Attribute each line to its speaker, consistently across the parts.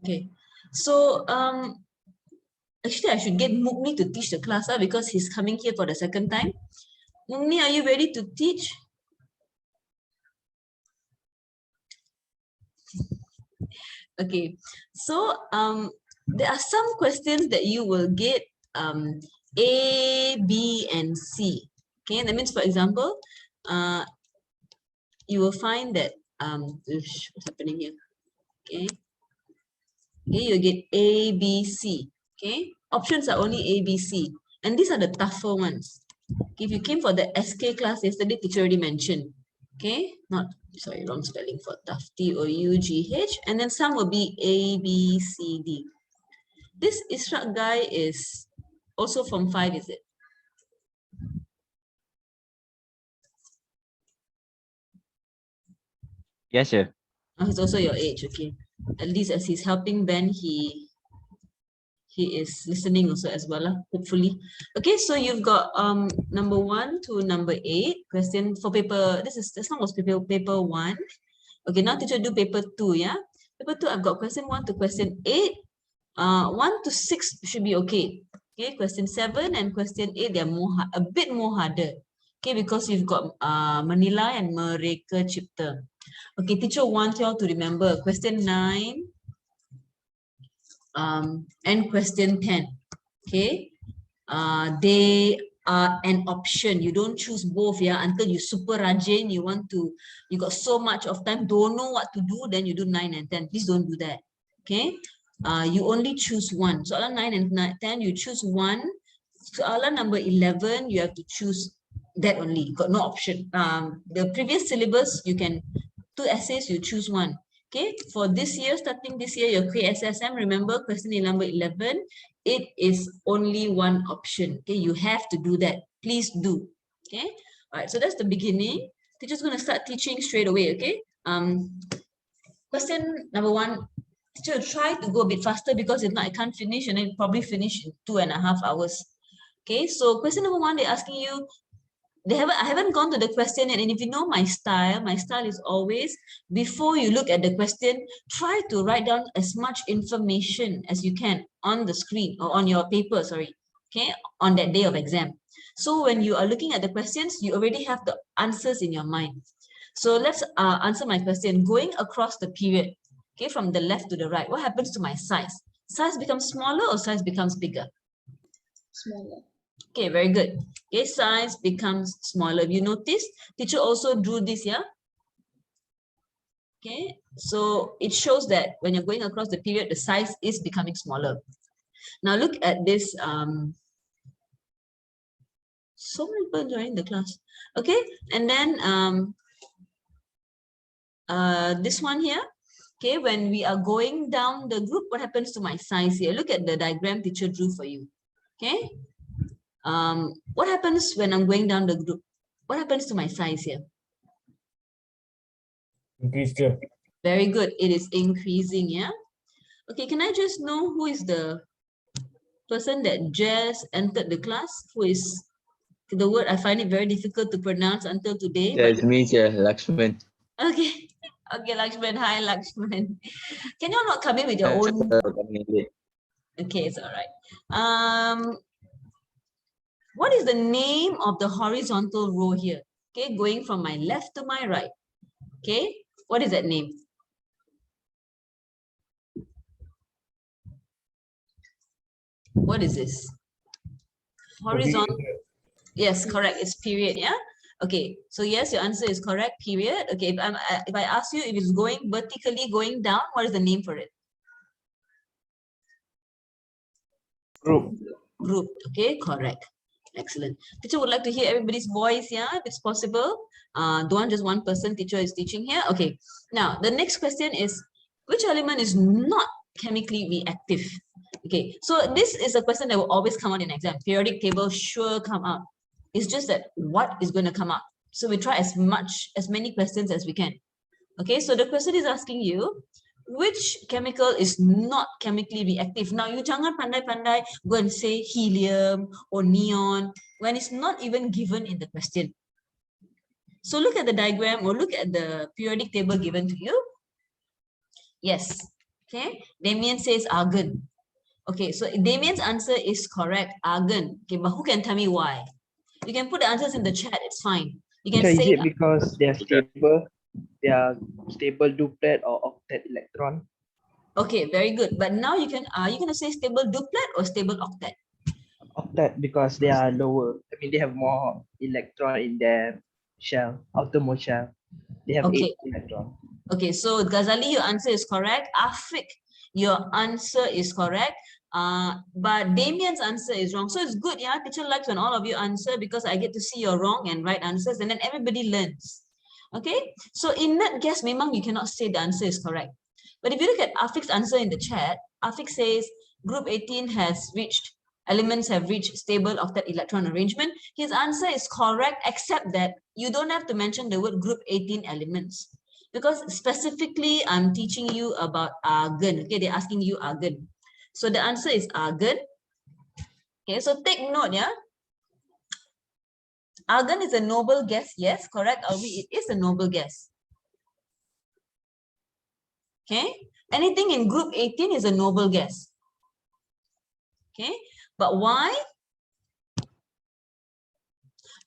Speaker 1: Okay, so actually I should get Mukni to teach the class because he's coming here for the second time. Mukni, are you ready to teach? Okay, so there are some questions that you will get A, B, and C. Okay, that means, for example, you will find that what's happening here? Okay, you get A, B, C. Okay, options are only A, B, C, and these are the tougher ones. Okay, if you came for the SK class yesterday, teacher already mentioned. Okay, not sorry, wrong spelling for tough. TOUGH, and then some will be A, B, C, D. This Ishraq guy is also from 5, is it?
Speaker 2: Yes, sir.
Speaker 1: Oh, he's also your age, okay. At least as he's helping Ben, he is listening also as well, hopefully. Okay, so you've got number 1 to number 8 question for paper. This one was paper 1. Okay, now teacher do paper 2, yeah. Paper 2, I've got question 1 to question 8. 1 to 6 should be okay. Okay, question 7 and question 8, they're a bit more harder. Okay, because you've got Manila and Mereka Cipta. Okay, teacher wants you all to remember question 9 and question 10. Okay, they are an option. You don't choose both, yeah, until you super rajin, you got so much of time, don't know what to do, then you do 9 and 10. Please don't do that. Okay, you only choose one. So 9 and 10, you choose one. So number 11, you have to choose that only. Got no option. The previous syllabus, you can 2 essays, you choose one. Okay, for this year, starting this year, your KSSM, remember question number 11, it is only one option. Okay, you have to do that. Please do. Okay, all right, so that's the beginning. Teacher's going to start teaching straight away. Okay, question number 1. Teacher, try to go a bit faster because if not, I can't finish, and then probably finish in 2.5 hours. Okay, so question number 1, they're asking you, I haven't gone to the question yet, and if you know my style is always, before you look at the question, try to write down as much information as you can on the screen or on your paper, okay, on that day of exam. So when you are looking at the questions, you already have the answers in your mind. So let's answer my question. Going across the period, okay, from the left to the right, what happens to my size? Size becomes smaller or size becomes bigger?
Speaker 3: Smaller.
Speaker 1: Okay, very good. Okay, size becomes smaller. You notice, teacher also drew this, yeah? Okay, so it shows that when you're going across the period, the size is becoming smaller. Now look at this. So many people joining the class. Okay, and then this one here. Okay, when we are going down the group, what happens to my size here? Look at the diagram teacher drew for you. Okay. What happens when I'm going down the group? What happens to my size here?
Speaker 4: Increase.
Speaker 1: Very good. It is increasing, yeah? Okay, can I just know who is the person that just entered the class? Who is the word I find it very difficult to pronounce until today?
Speaker 2: Yeah, it's me, sir, Lakshman.
Speaker 1: Okay. Okay, Lakshman. Hi, Lakshman. Can you not come in with your own? Okay, it's all right. What is the name of the horizontal row here? Okay, going from my left to my right. Okay, what is that name? What is this? Horizontal. Yes, correct. It's period, yeah? Okay, so yes, your answer is correct, period. Okay, if I ask you if it's going vertically going down, what is the name for it?
Speaker 4: Group.
Speaker 1: Group, okay, correct. Excellent. Teacher would like to hear everybody's voice, yeah, if it's possible. Don't want just one person, teacher is teaching here. Okay, now the next question is, which element is not chemically reactive? Okay, so this is a question that will always come out in exam. Periodic table sure come out. It's just that what is going to come out. So we try as many questions as we can. Okay, so the question is asking you, which chemical is not chemically reactive? Now you jangan pandai-pandai go and say helium or neon when it's not even given in the question. So look at the diagram or look at the periodic table given to you. Yes. Okay, Damien says argon. Okay, so Damien's answer is correct, argon. Okay, but who can tell me why? You can put the answers in the chat, it's fine. You can
Speaker 4: Is
Speaker 1: say,
Speaker 4: it because they are stable? They are stable duplet or octet electron?
Speaker 1: okay, very good. But now you can, are you going to say stable duplet or stable octet?
Speaker 4: Octet because they are lower. I mean, they have more electron in their shell, outermost shell. They have
Speaker 1: Okay.
Speaker 4: 8 electrons.
Speaker 1: Okay, so Ghazali, your answer is correct. Afik, your answer is correct. But Damien's answer is wrong. So it's good, yeah. Teacher likes when all of you answer because I get to see your wrong and right answers, and then everybody learns. Okay, so in that guess, memang you cannot say the answer is correct. But if you look at Afik's answer in the chat, Afik says group 18 has reached, elements have reached stable octet electron arrangement. His answer is correct, except that you don't have to mention the word group 18 elements. Because specifically, I'm teaching you about argon. Okay, they're asking you argon. So the answer is argon. Okay, so take note, yeah. Argon is a noble gas, yes, correct, Alvi, it is a noble gas. Okay, anything in group 18 is a noble gas. Okay, but why?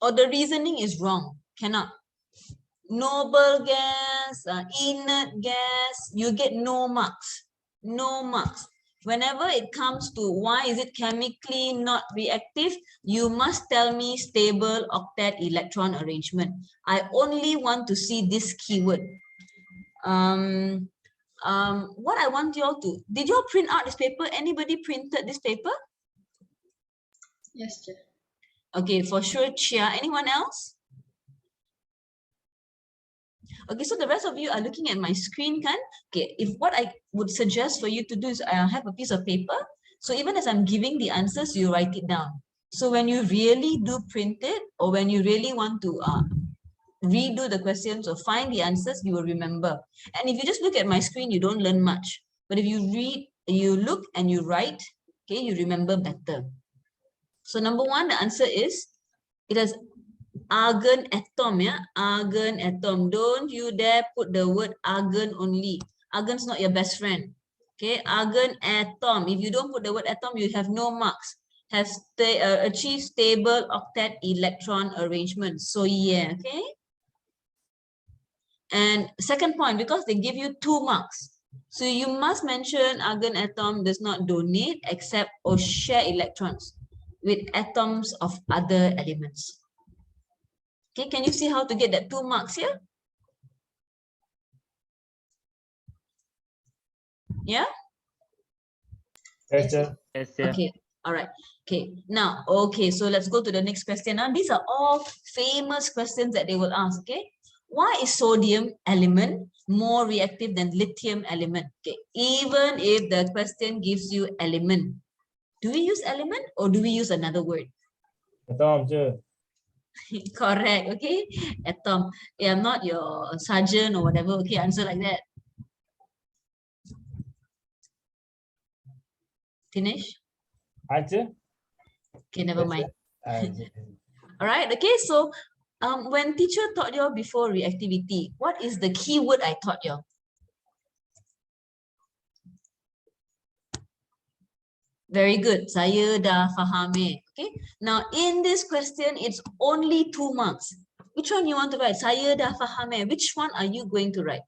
Speaker 1: Or the reasoning is wrong, cannot. Noble gas, inert gas, you get no marks, no marks. Whenever it comes to why is it chemically not reactive, you must tell me stable octet electron arrangement. I only want to see this keyword. What I want you all to, did you all print out this paper? Anybody printed this paper?
Speaker 3: Yes, Chair.
Speaker 1: Okay, for sure, Chia. Anyone else? Okay, so the rest of you are looking at my screen, kan? Okay, if what I would suggest for you to do is have a piece of paper. So even as I'm giving the answers, you write it down. So when you really do print it, or when you really want to redo the questions or find the answers, you will remember. And if you just look at my screen, you don't learn much. But if you read, you look and you write, okay, you remember better. So number one, the answer is, it has argon atom, yeah, argon atom. Don't you dare put the word argon only. Argon's not your best friend. Okay, argon atom. If you don't put the word atom, you have no marks. Has achieved stable octet electron arrangement. So yeah, okay. And second point, because they give you 2 marks. So you must mention argon atom does not donate, accept, or share electrons with atoms of other elements. Okay, can you see how to get that 2 marks here? Yeah?
Speaker 4: Yes, sir.
Speaker 2: Yes, sir.
Speaker 1: Okay, all right. Okay, now, okay, so let's go to the next question. Now, these are all famous questions that they will ask, okay? Why is sodium element more reactive than lithium element? Okay, even if the question gives you element, do we use element or do we use another word?
Speaker 4: Atom, sir.
Speaker 1: Correct, okay? Atom. Yeah, I'm not your sergeant or whatever, okay? Answer like that. Finish?
Speaker 4: Answer?
Speaker 1: Okay, never
Speaker 4: Yes,
Speaker 1: mind.
Speaker 4: sir. Answer.
Speaker 1: All right, okay, so when teacher taught you all before reactivity, what is the key word I taught you all? Very good, saya dah faham eh. Okay, now in this question, it's only 2 marks. Which one you want to write? Saya dah faham eh. Which one are you going to write?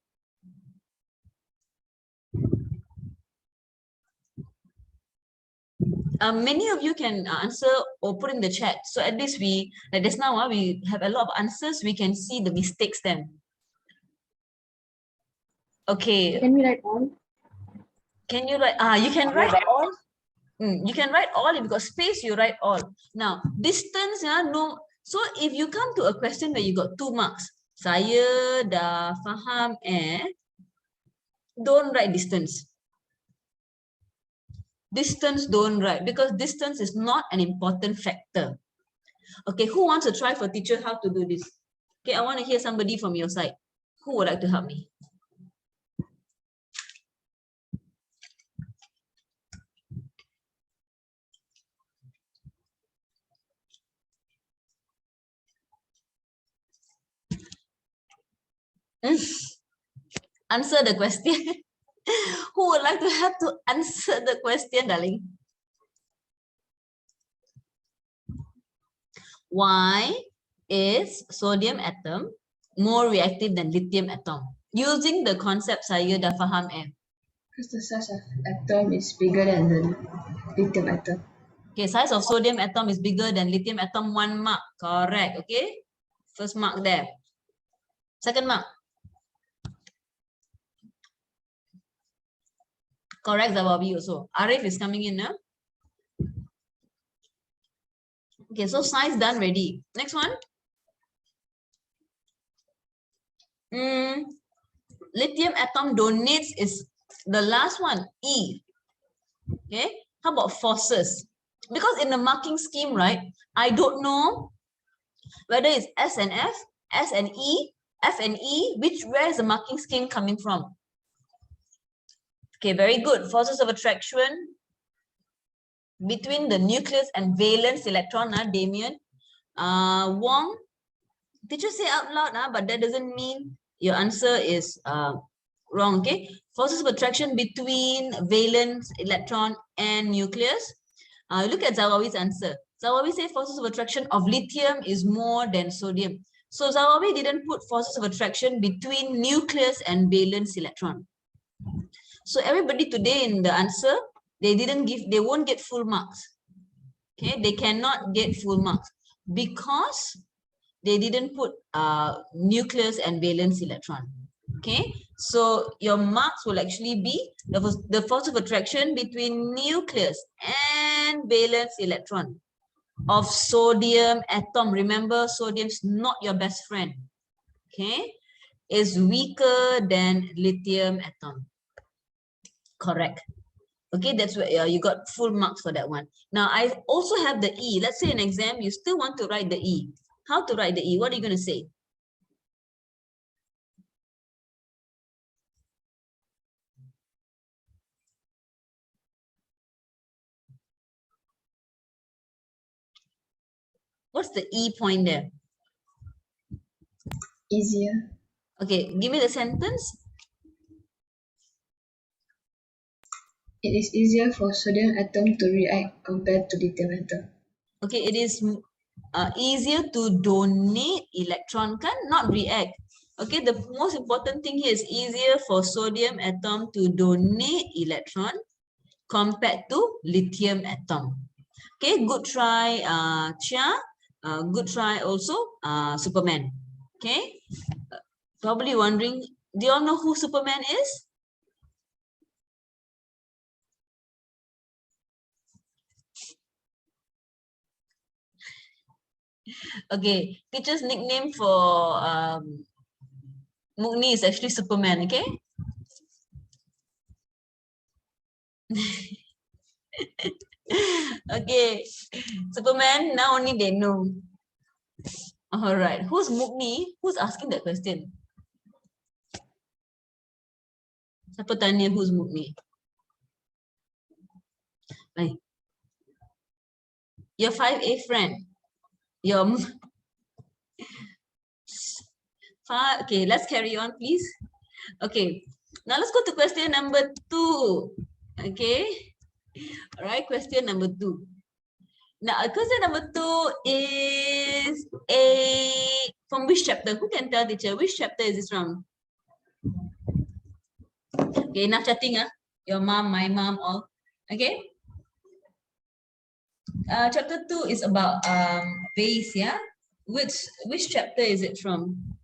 Speaker 1: Many of you can answer or put in the chat. So at least we, like just now, we have a lot of answers. We can see the mistakes then. Okay,
Speaker 3: Can we write all?
Speaker 1: can you write? You can write all. You can write all. If you got space, you write all. Now, distance, no. So if you come to a question where you got 2 marks, saya dah faham don't write distance. Distance don't write because distance is not an important factor. Okay, who wants to try for teacher how to do this? Okay, I want to hear somebody from your side. Who would like to help me? Answer the question. Who would like to have to answer the question, darling. Why is sodium atom more reactive than lithium atom? Using the concept saya dah faham
Speaker 3: Because the size of atom is bigger than the lithium atom.
Speaker 1: Okay, size of sodium atom is bigger than lithium atom, 1 mark. Correct, okay? First mark there. Second mark. Correct, Zawabi also. Arif is coming in now. Okay, so size done ready. Next one. Lithium atom donates is the last one, E. Okay, how about forces? Because in the marking scheme, right, I don't know whether it's S and F, S and E, F and E, where is the marking scheme coming from? Okay, very good. Forces of attraction between the nucleus and valence electron, Damien. Wong, did you say out loud, but that doesn't mean your answer is wrong, okay? Forces of attraction between valence electron and nucleus. Look at Zawawi's answer. Zawawi said forces of attraction of lithium is more than sodium. So Zawawi didn't put forces of attraction between nucleus and valence electron. So everybody today in the answer, they won't get full marks. Okay, they cannot get full marks because they didn't put nucleus and valence electron. Okay, so your marks will actually be the force of attraction between nucleus and valence electron of sodium atom. Remember, sodium's not your best friend. Okay, is weaker than lithium atom. Correct. Okay, that's where you got full marks for that one. Now, I also have the E. Let's say an exam, you still want to write the E. How to write the E? What are you going to say? What's the E point there?
Speaker 3: Easier.
Speaker 1: Okay, give me the sentence.
Speaker 3: It is easier for sodium atom to react compared to lithium atom.
Speaker 1: Okay, it is easier to donate electron, not react. Okay, the most important thing here is easier for sodium atom to donate electron compared to lithium atom. Okay, good try, Chia. Good try also, Superman. Okay, probably wondering, do you all know who Superman is? Okay, teacher's nickname for Mukni is actually Superman, okay? Okay, Superman, now only they know. All right, who's Mukni? Who's asking that question? Siapa tanya who's Mukni? Hey. Your 5A friend. Your okay, let's carry on, please. Okay, now let's go to question number 2. Okay, all right, question number 2. Now, question number 2 is from which chapter? Who can tell, teacher? Which chapter is this from? Okay, enough chatting, your mom, my mom, all. Okay. Chapter 2 is about base, yeah? Which chapter is it from?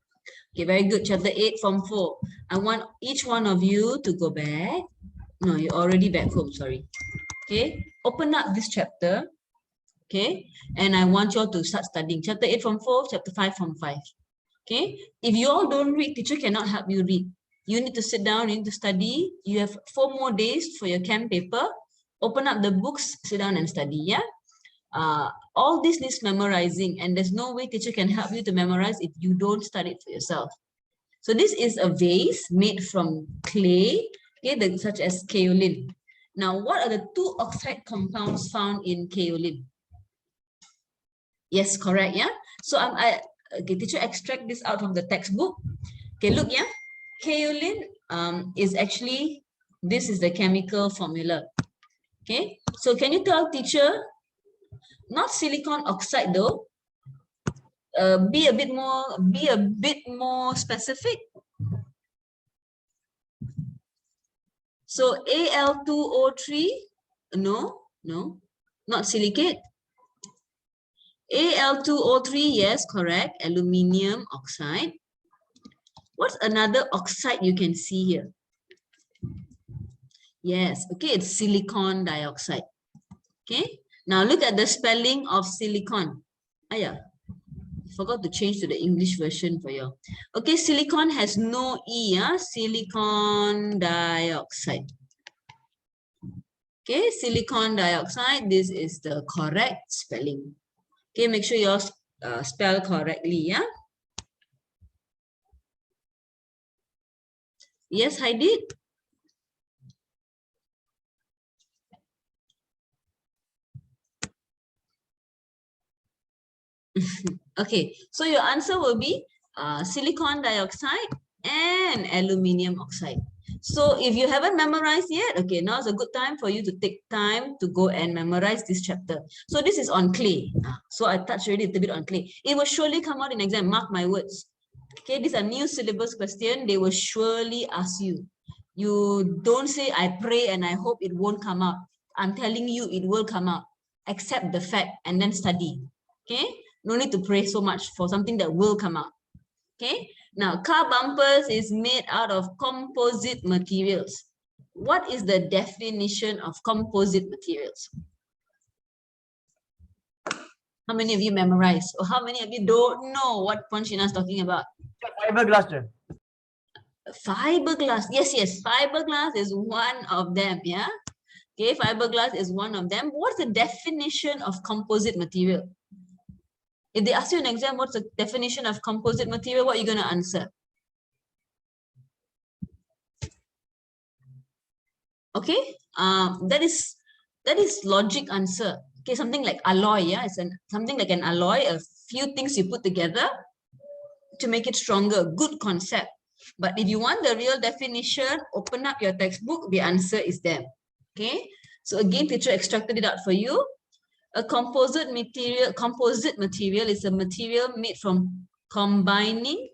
Speaker 1: Okay, very good. Chapter 8 from 4. I want each one of you to go back. No, you're already back home, sorry. Okay, open up this chapter. Okay, and I want you all to start studying. Chapter 8 from 4, chapter 5 from 5. Okay, if you all don't read, teacher cannot help you read. You need to sit down, you need to study. You have 4 more days for your chem paper. Open up the books, sit down and study, yeah? All this needs memorizing, and there's no way teacher can help you to memorize if you don't study it for yourself. So this is a vase made from clay, okay, such as kaolin. Now, what are the 2 oxide compounds found in kaolin? Yes, correct, yeah? So okay, teacher extract this out from the textbook. Okay, look, yeah? Kaolin is actually This is the chemical formula. Okay, so can you tell teacher, not silicon oxide though, be a bit more specific. So Al2O3, no, not silicate. Al2O3, yes, correct, aluminium oxide. What's another oxide you can see here? Yes, okay, it's silicon dioxide. Okay, now look at the spelling of silicon. Forgot to change to the English version for you. Okay, silicon has no E, silicon dioxide. Okay, silicon dioxide, this is the correct spelling. Okay, make sure you spell correctly, yeah? Yes, I did. Okay, so your answer will be silicon dioxide and aluminium oxide. So if you haven't memorized yet, okay, now is a good time for you to take time to go and memorize this chapter. So this is on clay. So I touched already a little bit on clay. It will surely come out in exam, mark my words. Okay, these are new syllabus question. They will surely ask you. You don't say, I pray and I hope it won't come out. I'm telling you, it will come out. Accept the fact and then study. Okay, no need to pray so much for something that will come out. Okay, now car bumpers is made out of composite materials. What is the definition of composite materials? How many of you memorize? Or how many of you don't know what Ponchina is talking about?
Speaker 5: Fiberglass, sir.
Speaker 1: Fiberglass. Yes. Fiberglass is one of them. Yeah. Okay. Fiberglass is one of them. What's the definition of composite material? If they ask you an exam, what's the definition of composite material? What are you going to answer? Okay. That is logic answer. Okay, something like alloy, yeah, it's something like an alloy, a few things you put together to make it stronger, good concept. But if you want the real definition, open up your textbook, the answer is there. Okay, so again, teacher extracted it out for you. A composite material is a material made from combining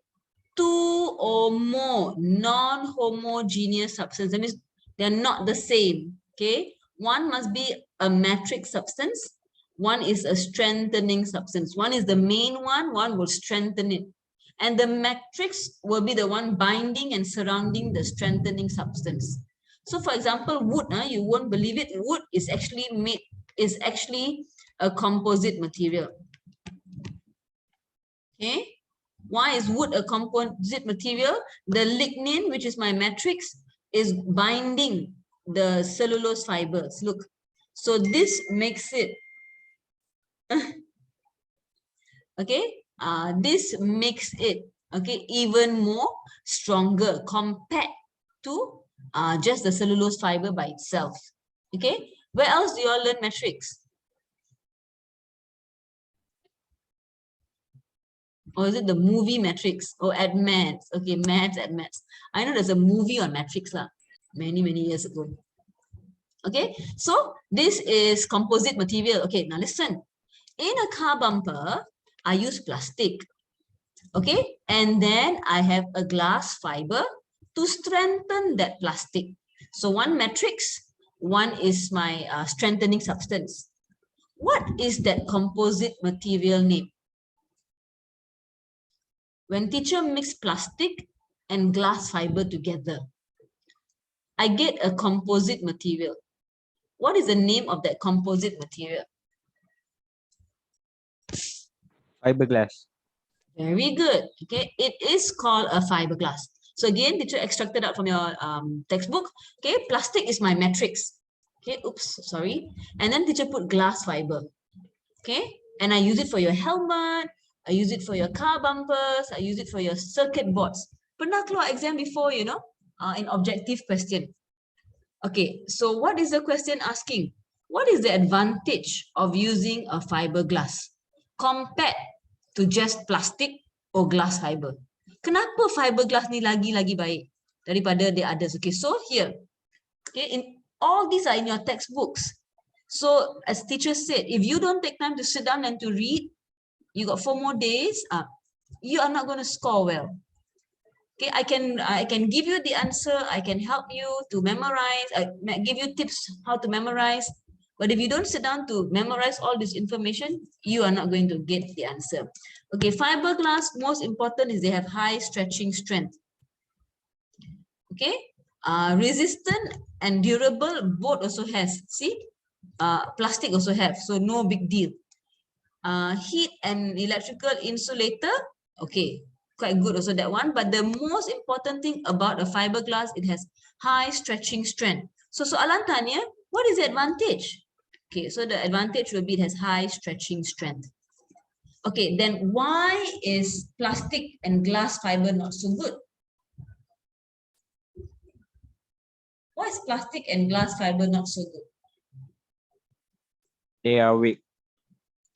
Speaker 1: two or more non-homogeneous substances. That means they're not the same, okay? One must be a matrix substance. One is a strengthening substance. One is the main one will strengthen it. And the matrix will be the one binding and surrounding the strengthening substance. So for example, wood, you won't believe it, wood is actually a composite material. Okay? Why is wood a composite material? The lignin, which is my matrix, is binding the cellulose fibers. Look, so this makes it okay. This makes it even more stronger compared to just the cellulose fiber by itself. Okay, where else do you all learn matrix? Or is it the movie Matrix? Or at maths? Okay, maths at maths. I know there's a movie on Matrix many years ago. Okay, so this is composite material. Okay, now listen. In a car bumper, I use plastic. Okay, and then I have a glass fiber to strengthen that plastic. So one matrix, one is my strengthening substance. What is that composite material name? When teacher mix plastic and glass fiber together, I get a composite material. What is the name of that composite material?
Speaker 2: Fiberglass.
Speaker 1: Very good. Okay, it is called a fiberglass. So again, teacher extracted out from your textbook. Okay, plastic is my matrix. Okay, oops, sorry. And then teacher put glass fiber. Okay, and I use it for your helmet. I use it for your car bumpers. I use it for your circuit boards. Pernah keluar exam before, you know, in objective question. Okay, so what is the question asking? What is the advantage of using a fiberglass compared to just plastic or glass fiber? Kenapa fiberglass ni lagi baik daripada the others? Okay, so here, Okay, in all these are in your textbooks. So as teacher said, if you don't take time to sit down and to read, you got 4 more days, you are not going to score well. Okay, I can give you the answer, I can help you to memorize, I give you tips how to memorize, but if you don't sit down to memorize all this information, you are not going to get the answer. Okay, fiberglass, most important is they have high stretching strength. Okay, resistant and durable, both also has, see, plastic also have, so no big deal. Heat and electrical insulator, okay, quite good also that one, but the most important thing about a fiberglass, it has high stretching strength. So soalan tanya, what is the advantage? Okay, so the advantage will be it has high stretching strength. Okay, then why is plastic and glass fiber not so good? Why is plastic and glass fiber not so good?
Speaker 2: They are weak.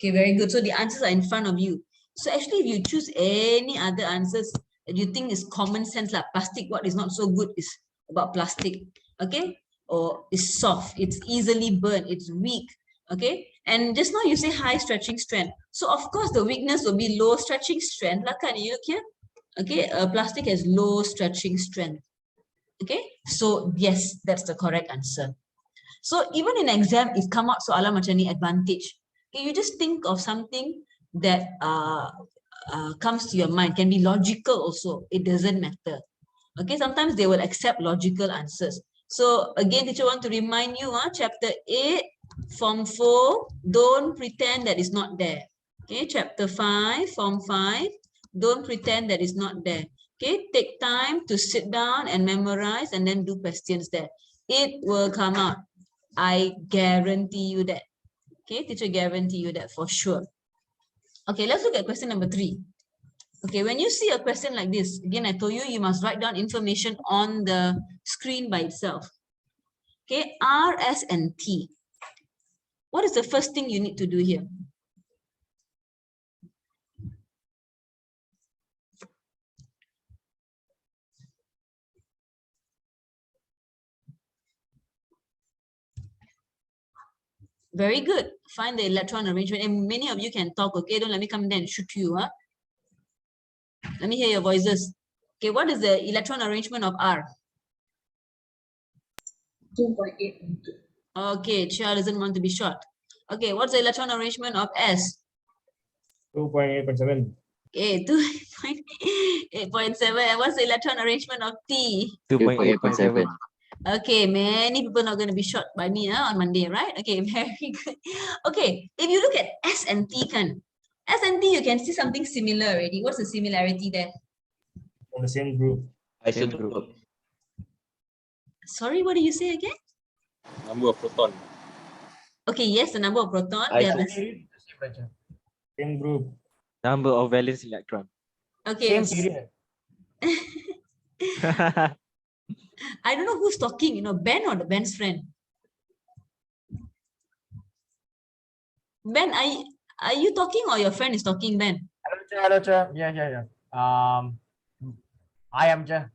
Speaker 1: Okay, very good. So the answers are in front of you. So actually, if you choose any other answers that you think is common sense, like plastic, what is not so good is about plastic, okay? Or it's soft, it's easily burned, it's weak, okay? And just now you say high stretching strength. So of course, the weakness will be low stretching strength. Like, can you look here? Okay, plastic has low stretching strength. Okay, so yes, that's the correct answer. So even in exam, it come out soalan macam ni advantage. Okay, you just think of something that comes to your mind, can be logical also, it doesn't matter. Okay, sometimes they will accept logical answers. So again, teacher want to remind you, chapter 8, form 4, don't pretend that it's not there. Okay, chapter 5, form 5, don't pretend that it's not there. Okay, take time to sit down and memorize and then do questions there. It will come out. I guarantee you that. Okay, teacher guarantee you that for sure. Okay, let's look at question number 3. Okay, when you see a question like this, again, I told you, you must write down information on the screen by itself. Okay, R, S, and T. What is the first thing you need to do here? Very good. Find the electron arrangement. And many of you can talk, okay? Don't let me come there and shoot you. Huh? Let me hear your voices. Okay, what is the electron arrangement of R?
Speaker 3: 2.8 and 2.
Speaker 1: Okay, Chia doesn't want to be short. Okay, what's the electron arrangement of S?
Speaker 5: 2.8.7.
Speaker 1: Okay, 2.8.7. And what's the electron arrangement of T?
Speaker 2: 2.8.7.
Speaker 1: Okay, many people not going to be short by me on Monday, right? Okay, very good. Okay, if you look at S and T, S and T, you can see something similar already. What's the similarity there?
Speaker 5: On the same group.
Speaker 2: Isotope.
Speaker 1: Sorry, what do you say again?
Speaker 6: Number of proton.
Speaker 1: Okay, yes, the number of proton. They have the
Speaker 5: Same group.
Speaker 2: Number of valence electron.
Speaker 1: okay.
Speaker 5: Same period.
Speaker 1: I don't know who's talking, Ben or the Ben's friend. Ben, are you talking or your friend is talking, Ben?
Speaker 5: Hello, Cha. Yeah. I am Cha.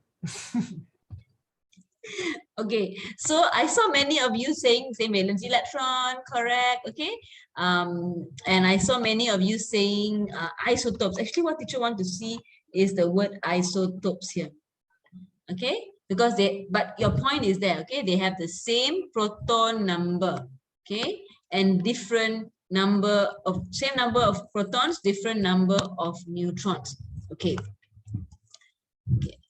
Speaker 1: Okay, so I saw many of you saying same valence electron, correct? Okay, and I saw many of you saying isotopes. Actually, what teacher want to see is the word isotopes here. Okay, because but your point is there. Okay, they have the same proton number. Okay, and different same number of protons, different number of neutrons. Okay.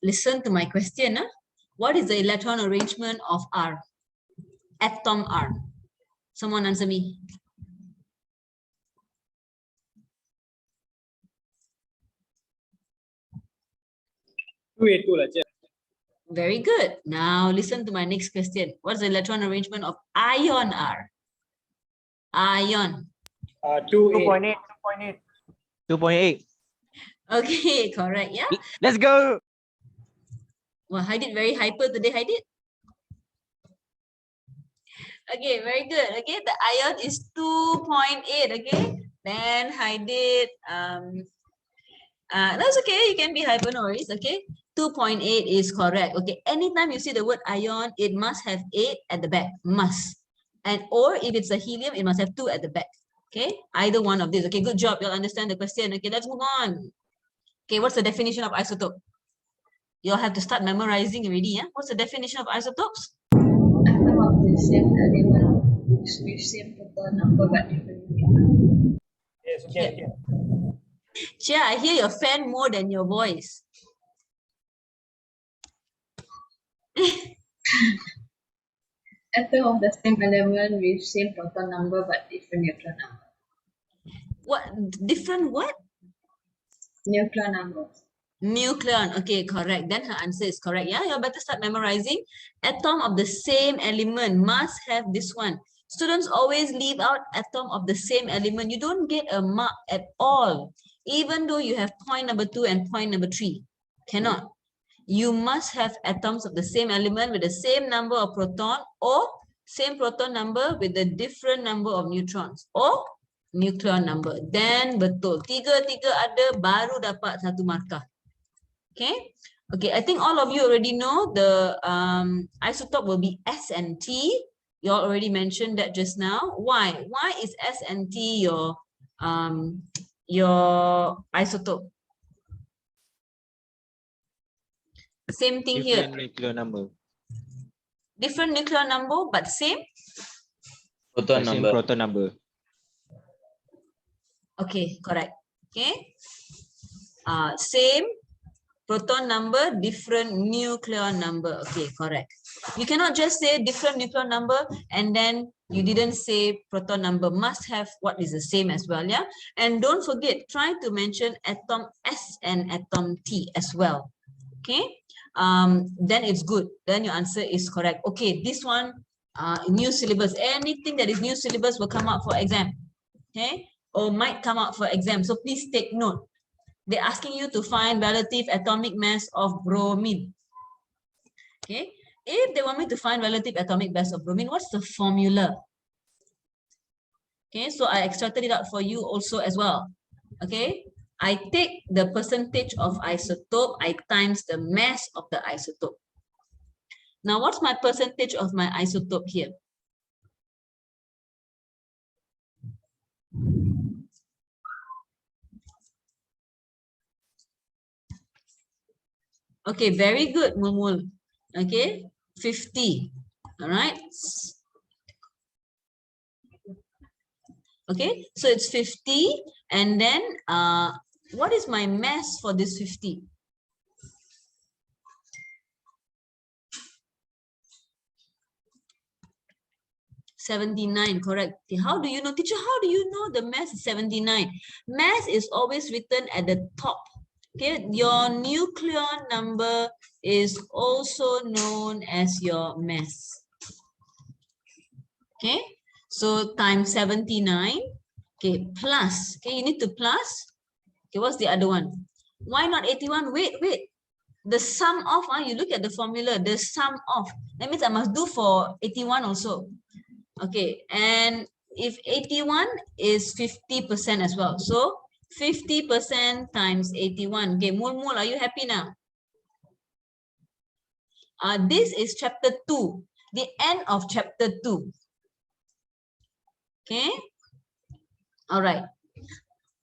Speaker 1: Listen to my question. What is the electron arrangement of R? Atom R. Someone answer me. Very good. Now listen to my next question. What's the electron arrangement of ion R? Ion.
Speaker 5: 2.8.
Speaker 2: 2.8.
Speaker 1: Okay, correct. Yeah.
Speaker 2: Let's go.
Speaker 1: Well, I did very hyper today. I did. Okay, very good. Okay, the ion is 2.8. Okay, then I did that's okay. You can be hyper, no worries. Okay, 2.8 is correct. Okay, anytime you see the word ion, it must have 8 at the back, must. And or if it's a helium, it must have 2 at the back. Okay, either one of these. Okay, good job. You'll understand the question. Okay, let's move on. Okay, what's the definition of isotope? You'll have to start memorizing already. Yeah, what's the definition of isotopes?
Speaker 3: Atom of the same element with same proton number but different nucleon.
Speaker 5: Yes, okay.
Speaker 1: Chia, I hear your fan more than your voice.
Speaker 3: Atom of the same element with same proton number but different nucleon number.
Speaker 1: What different what?
Speaker 3: Nucleon numbers.
Speaker 1: Nucleon. Okay, correct. Then her answer is correct. Yeah, you better start memorizing. Atom of the same element must have this one. Students always leave out atom of the same element. You don't get a mark at all, even though you have point number 2 and point number 3. Cannot. You must have atoms of the same element with the same number of proton or same proton number with a different number of neutrons or nucleon number. Then betul. Tiga-tiga ada baru dapat 1 markah. Okay. Okay, I think all of you already know the isotope will be S and T. You all already mentioned that just now. Why? Why is S and T your isotope? Same thing
Speaker 2: Different
Speaker 1: here.
Speaker 2: nuclear number.
Speaker 1: Different nuclear number, but same.
Speaker 7: Proton
Speaker 2: Same
Speaker 7: number.
Speaker 2: proton number.
Speaker 1: Okay, correct. Okay. Same proton number, different nuclear number. Okay, correct. You cannot just say different nuclear number and then you didn't say proton number. Must have what is the same as well, yeah? And don't forget, try to mention atom S and atom T as well. Okay. Then it's good. Then your answer is correct. Okay, this one, new syllabus. Anything that is new syllabus will come out for exam. Okay, or might come out for exam. So please take note. They're asking you to find relative atomic mass of bromine. Okay, if they want me to find relative atomic mass of bromine, what's the formula? Okay, so I extracted it out for you also as well. Okay, I take the percentage of isotope, I times the mass of the isotope. Now, what's my percentage of my isotope here? Okay, very good, Mumul. Okay, 50. All right. Okay, so it's 50. And then what is my mass for this 50? $79, correct. Okay, how do you know, teacher? How do you know the mass is 79? Mass is always written at the top. Okay, your nucleon number is also known as your mass. Okay, so times 79. Okay, plus. Okay, you need to plus. Okay, what's the other one? Why not 81? Wait. The sum of, you look at the formula, the sum of. That means I must do for 81 also. Okay, and if 81 is 50% as well. So 50% times 81. Okay, Mul, are you happy now? This is chapter 2, the end of chapter 2. Okay. All right.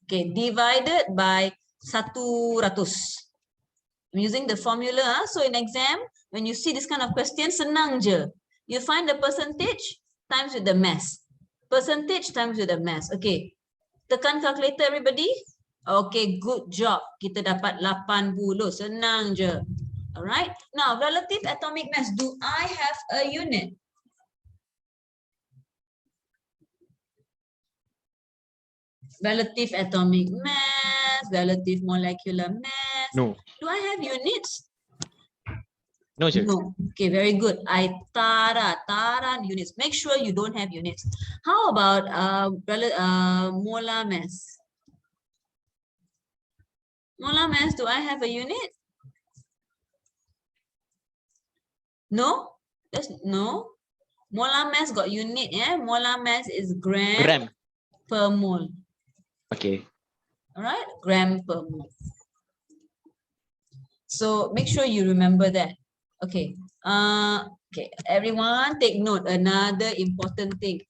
Speaker 1: Okay, divided by 100. I'm using the formula. So in exam, when you see this kind of question, senang je. You find the percentage times with the mass. Percentage times with the mass. Okay. Tekan calculator, everybody. Okay, good job. Kita dapat 80. Senang je. Alright. Now, relative atomic mass. Do I have a unit? Relative atomic mass, relative molecular mass.
Speaker 2: No.
Speaker 1: Do I have units?
Speaker 2: No, sir.
Speaker 1: No. Okay, very good. Tara units. Make sure you don't have units. How about molar mass? Molar mass, do I have a unit? No? No. Molar mass got unit, yeah? Molar mass is gram per mole.
Speaker 2: Okay.
Speaker 1: All right, gram per mole. So make sure you remember that. Okay. Okay, everyone take note. Another important thing.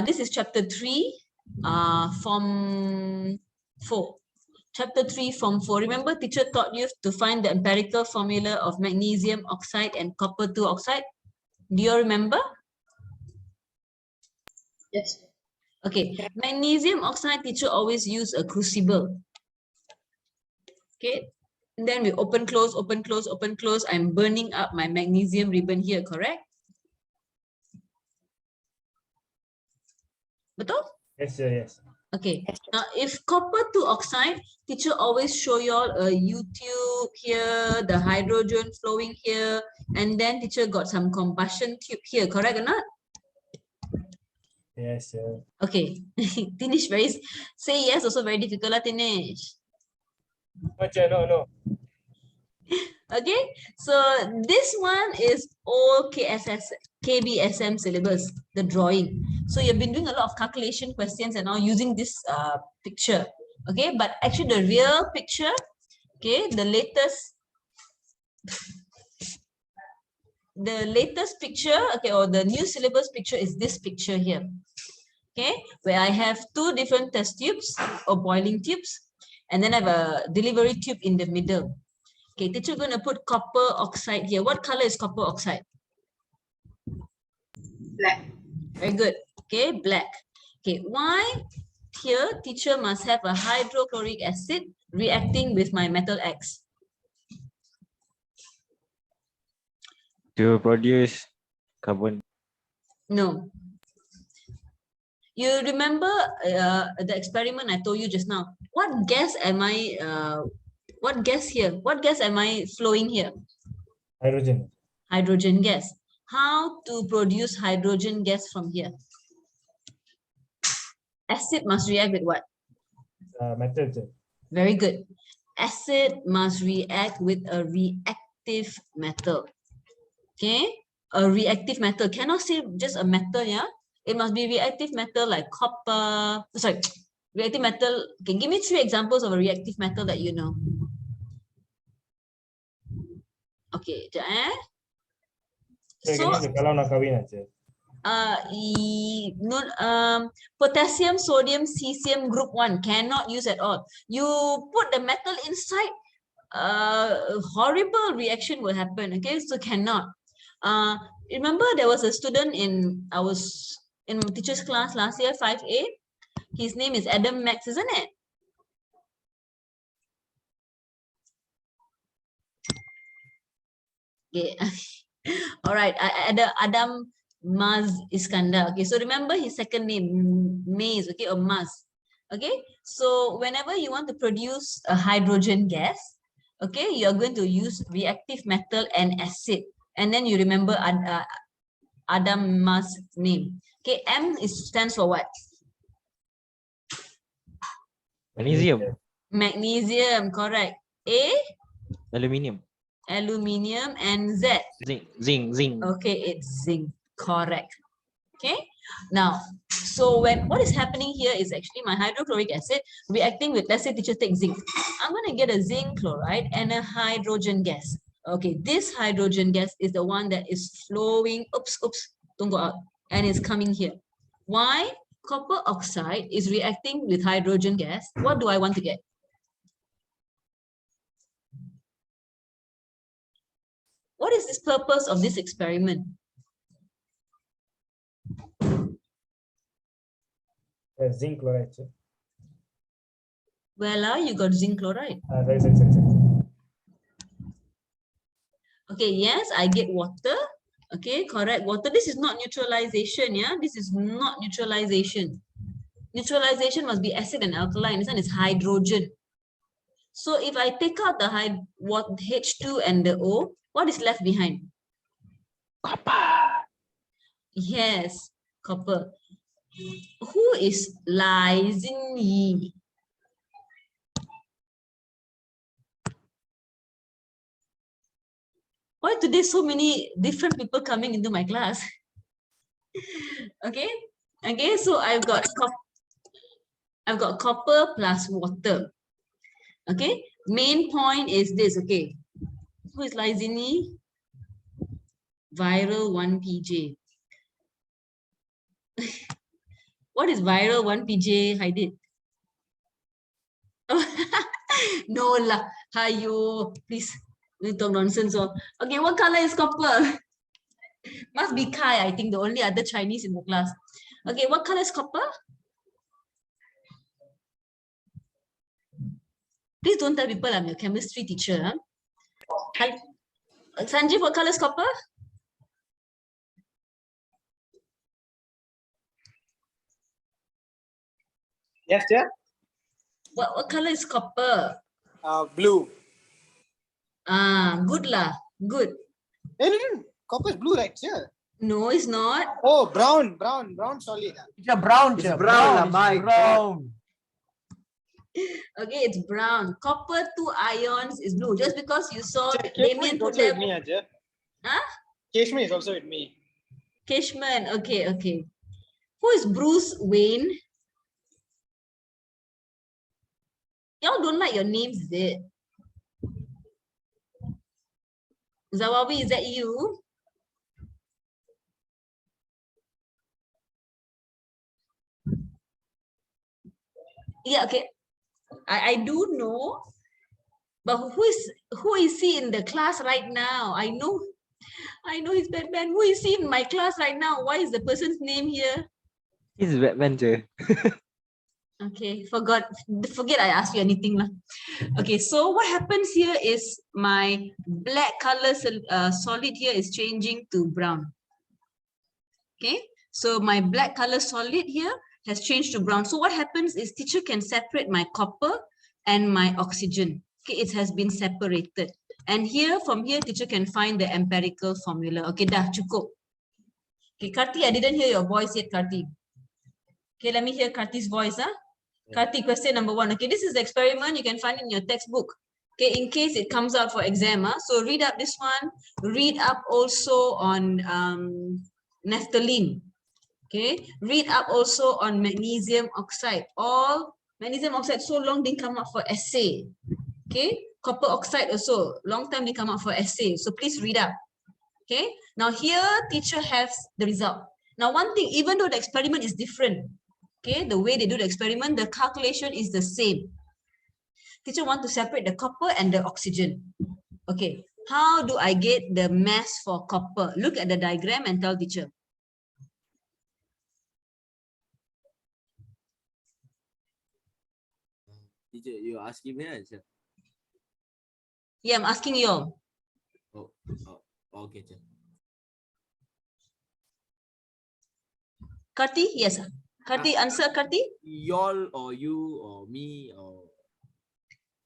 Speaker 1: This is chapter 3, form 4. Chapter 3, form 4. Remember, teacher taught you to find the empirical formula of magnesium oxide and copper 2 oxide. Do you remember?
Speaker 3: Yes.
Speaker 1: Okay, magnesium oxide, teacher always use a crucible. Okay, and then we open, close, open, close, open, close. I'm burning up my magnesium ribbon here, correct? Betul?
Speaker 5: Yes, sir, yes.
Speaker 1: Okay, now if copper 2 oxide, teacher always show you all a U-tube here, the hydrogen flowing here, and then teacher got some combustion tube here, correct or not?
Speaker 5: Yes, sir.
Speaker 1: Okay, Tinish say yes, also very difficult lah, Tinish.
Speaker 5: No, sir, no.
Speaker 1: Okay, so this one is all KBSM syllabus, the drawing. So you've been doing a lot of calculation questions and all using this picture. Okay, but actually the real picture, okay, the latest picture, okay, or the new syllabus picture is this picture here. Okay, where I have 2 different test tubes or boiling tubes, and then I have a delivery tube in the middle. Okay, teacher going to put copper oxide here. What color is copper oxide?
Speaker 3: Black.
Speaker 1: Very good. Okay, black. Okay, why here teacher must have a hydrochloric acid reacting with my metal X?
Speaker 2: To produce carbon.
Speaker 1: No. You remember the experiment I told you just now? What gas am I, what gas here? What gas am I flowing here?
Speaker 5: Hydrogen.
Speaker 1: Hydrogen gas. How to produce hydrogen gas from here? Acid must react with what?
Speaker 5: Metal, sir.
Speaker 1: Very good. Acid must react with a reactive metal. Okay? A reactive metal. Cannot say just a metal, yeah? It must be reactive metal like copper. Sorry, reactive metal. Okay, give me 3 examples of a reactive metal that you know. Okay,
Speaker 5: Sir,
Speaker 1: so
Speaker 5: kalau nak kahwin, sir.
Speaker 1: potassium, sodium, cesium group 1 cannot use at all. You put the metal inside, horrible reaction will happen. Okay, so cannot. Remember there was a student I was in teacher's class last year, 5A. His name is Adam Max, isn't it? Okay. All right, Adam Maz Iskandar. Okay, so remember his second name, Maze, okay, or Maz. Okay, so whenever you want to produce a hydrogen gas, okay, you're going to use reactive metal and acid. And then you remember Adam Maz's name. Okay, M stands for what?
Speaker 2: Magnesium.
Speaker 1: Magnesium, correct. A?
Speaker 2: Aluminium.
Speaker 1: Aluminium, and Z?
Speaker 2: Zinc.
Speaker 1: Okay, it's zinc, correct. Okay, now, so what is happening here is actually my hydrochloric acid reacting with, let's say teacher take zinc. I'm going to get a zinc chloride and a hydrogen gas. Okay, this hydrogen gas is the one that is flowing, don't go out, and it's coming here. Why? Copper oxide is reacting with hydrogen gas. What do I want to get? What is this purpose of this experiment?
Speaker 5: Zinc chloride, sir.
Speaker 1: Well, you got zinc chloride.
Speaker 5: Sorry.
Speaker 1: Okay, yes, I get water. Okay, correct, water. This is not neutralization, yeah? This is not neutralization. Neutralization must be acid and alkaline. This one is hydrogen. So if I take out the H2 and the O, what is left behind?
Speaker 2: Copper.
Speaker 1: Yes, copper. Who is Lai Xin Yi? Why today so many different people coming into my class? Okay, so I've got copper plus water. Okay, Main point is this, okay. Who is Lysini? Viral 1PJ. What is viral 1PJ? Hide it. No lah. Hayo, please. We talk nonsense. Okay, what color is copper? Must be Kai, I think, the only other Chinese in the class. Okay, what color is copper? Please don't tell people I'm your chemistry teacher. Huh? Sanjeev, what color is copper?
Speaker 8: Yes, dear.
Speaker 1: What color is copper?
Speaker 8: Blue.
Speaker 1: Good lah. Good.
Speaker 8: No. Copper is blue, right, sir?
Speaker 1: No, it's not.
Speaker 8: Oh, brown solid.
Speaker 4: It's brown.
Speaker 9: It's brown, brown.
Speaker 1: Okay, it's brown. Copper 2 ions is blue. Just because you saw Damien
Speaker 8: Keshman is
Speaker 1: put
Speaker 8: also with
Speaker 1: them.
Speaker 8: me, Ajay.
Speaker 1: Huh?
Speaker 8: Keshman is also with me.
Speaker 1: Keshman. Okay. Who is Bruce Wayne? Y'all don't like your names, is it? Zawawi, is that you? Yeah, okay. I do know, but who is he in the class right now? I know he's Batman. Who is he in my class right now? Why is the person's name here?
Speaker 2: He's Batman, je.
Speaker 1: Okay, forget I asked you anything lah. Okay, so what happens here is my black color solid here is changing to brown. Okay, so my black color solid here has changed to brown. So what happens is teacher can separate my copper and my oxygen. Okay, it has been separated. And here, from here, teacher can find the empirical formula. Okay, dah cukup. Okay, Karti, I didn't hear your voice yet, Karti. Okay, let me hear Karti's voice. Karti, question number 1. Okay, this is the experiment you can find in your textbook. Okay, in case it comes out for exam. So read up this one. Read up also on naphthalene. Okay, read up also on magnesium oxide. All magnesium oxide so long didn't come up for essay. Okay, copper oxide also long time didn't come up for essay. So please read up. Okay, now here teacher has the result. Now one thing, even though the experiment is different, okay, the way they do the experiment, the calculation is the same. Teacher want to separate the copper and the oxygen. Okay, how do I get the mass for copper? Look at the diagram and tell teacher.
Speaker 9: Teacher, you asking me, sir?
Speaker 1: Yeah, I'm asking you all.
Speaker 9: Oh, okay, sir.
Speaker 1: Karti, yes. Karti, answer Karti.
Speaker 9: Y'all or you or me or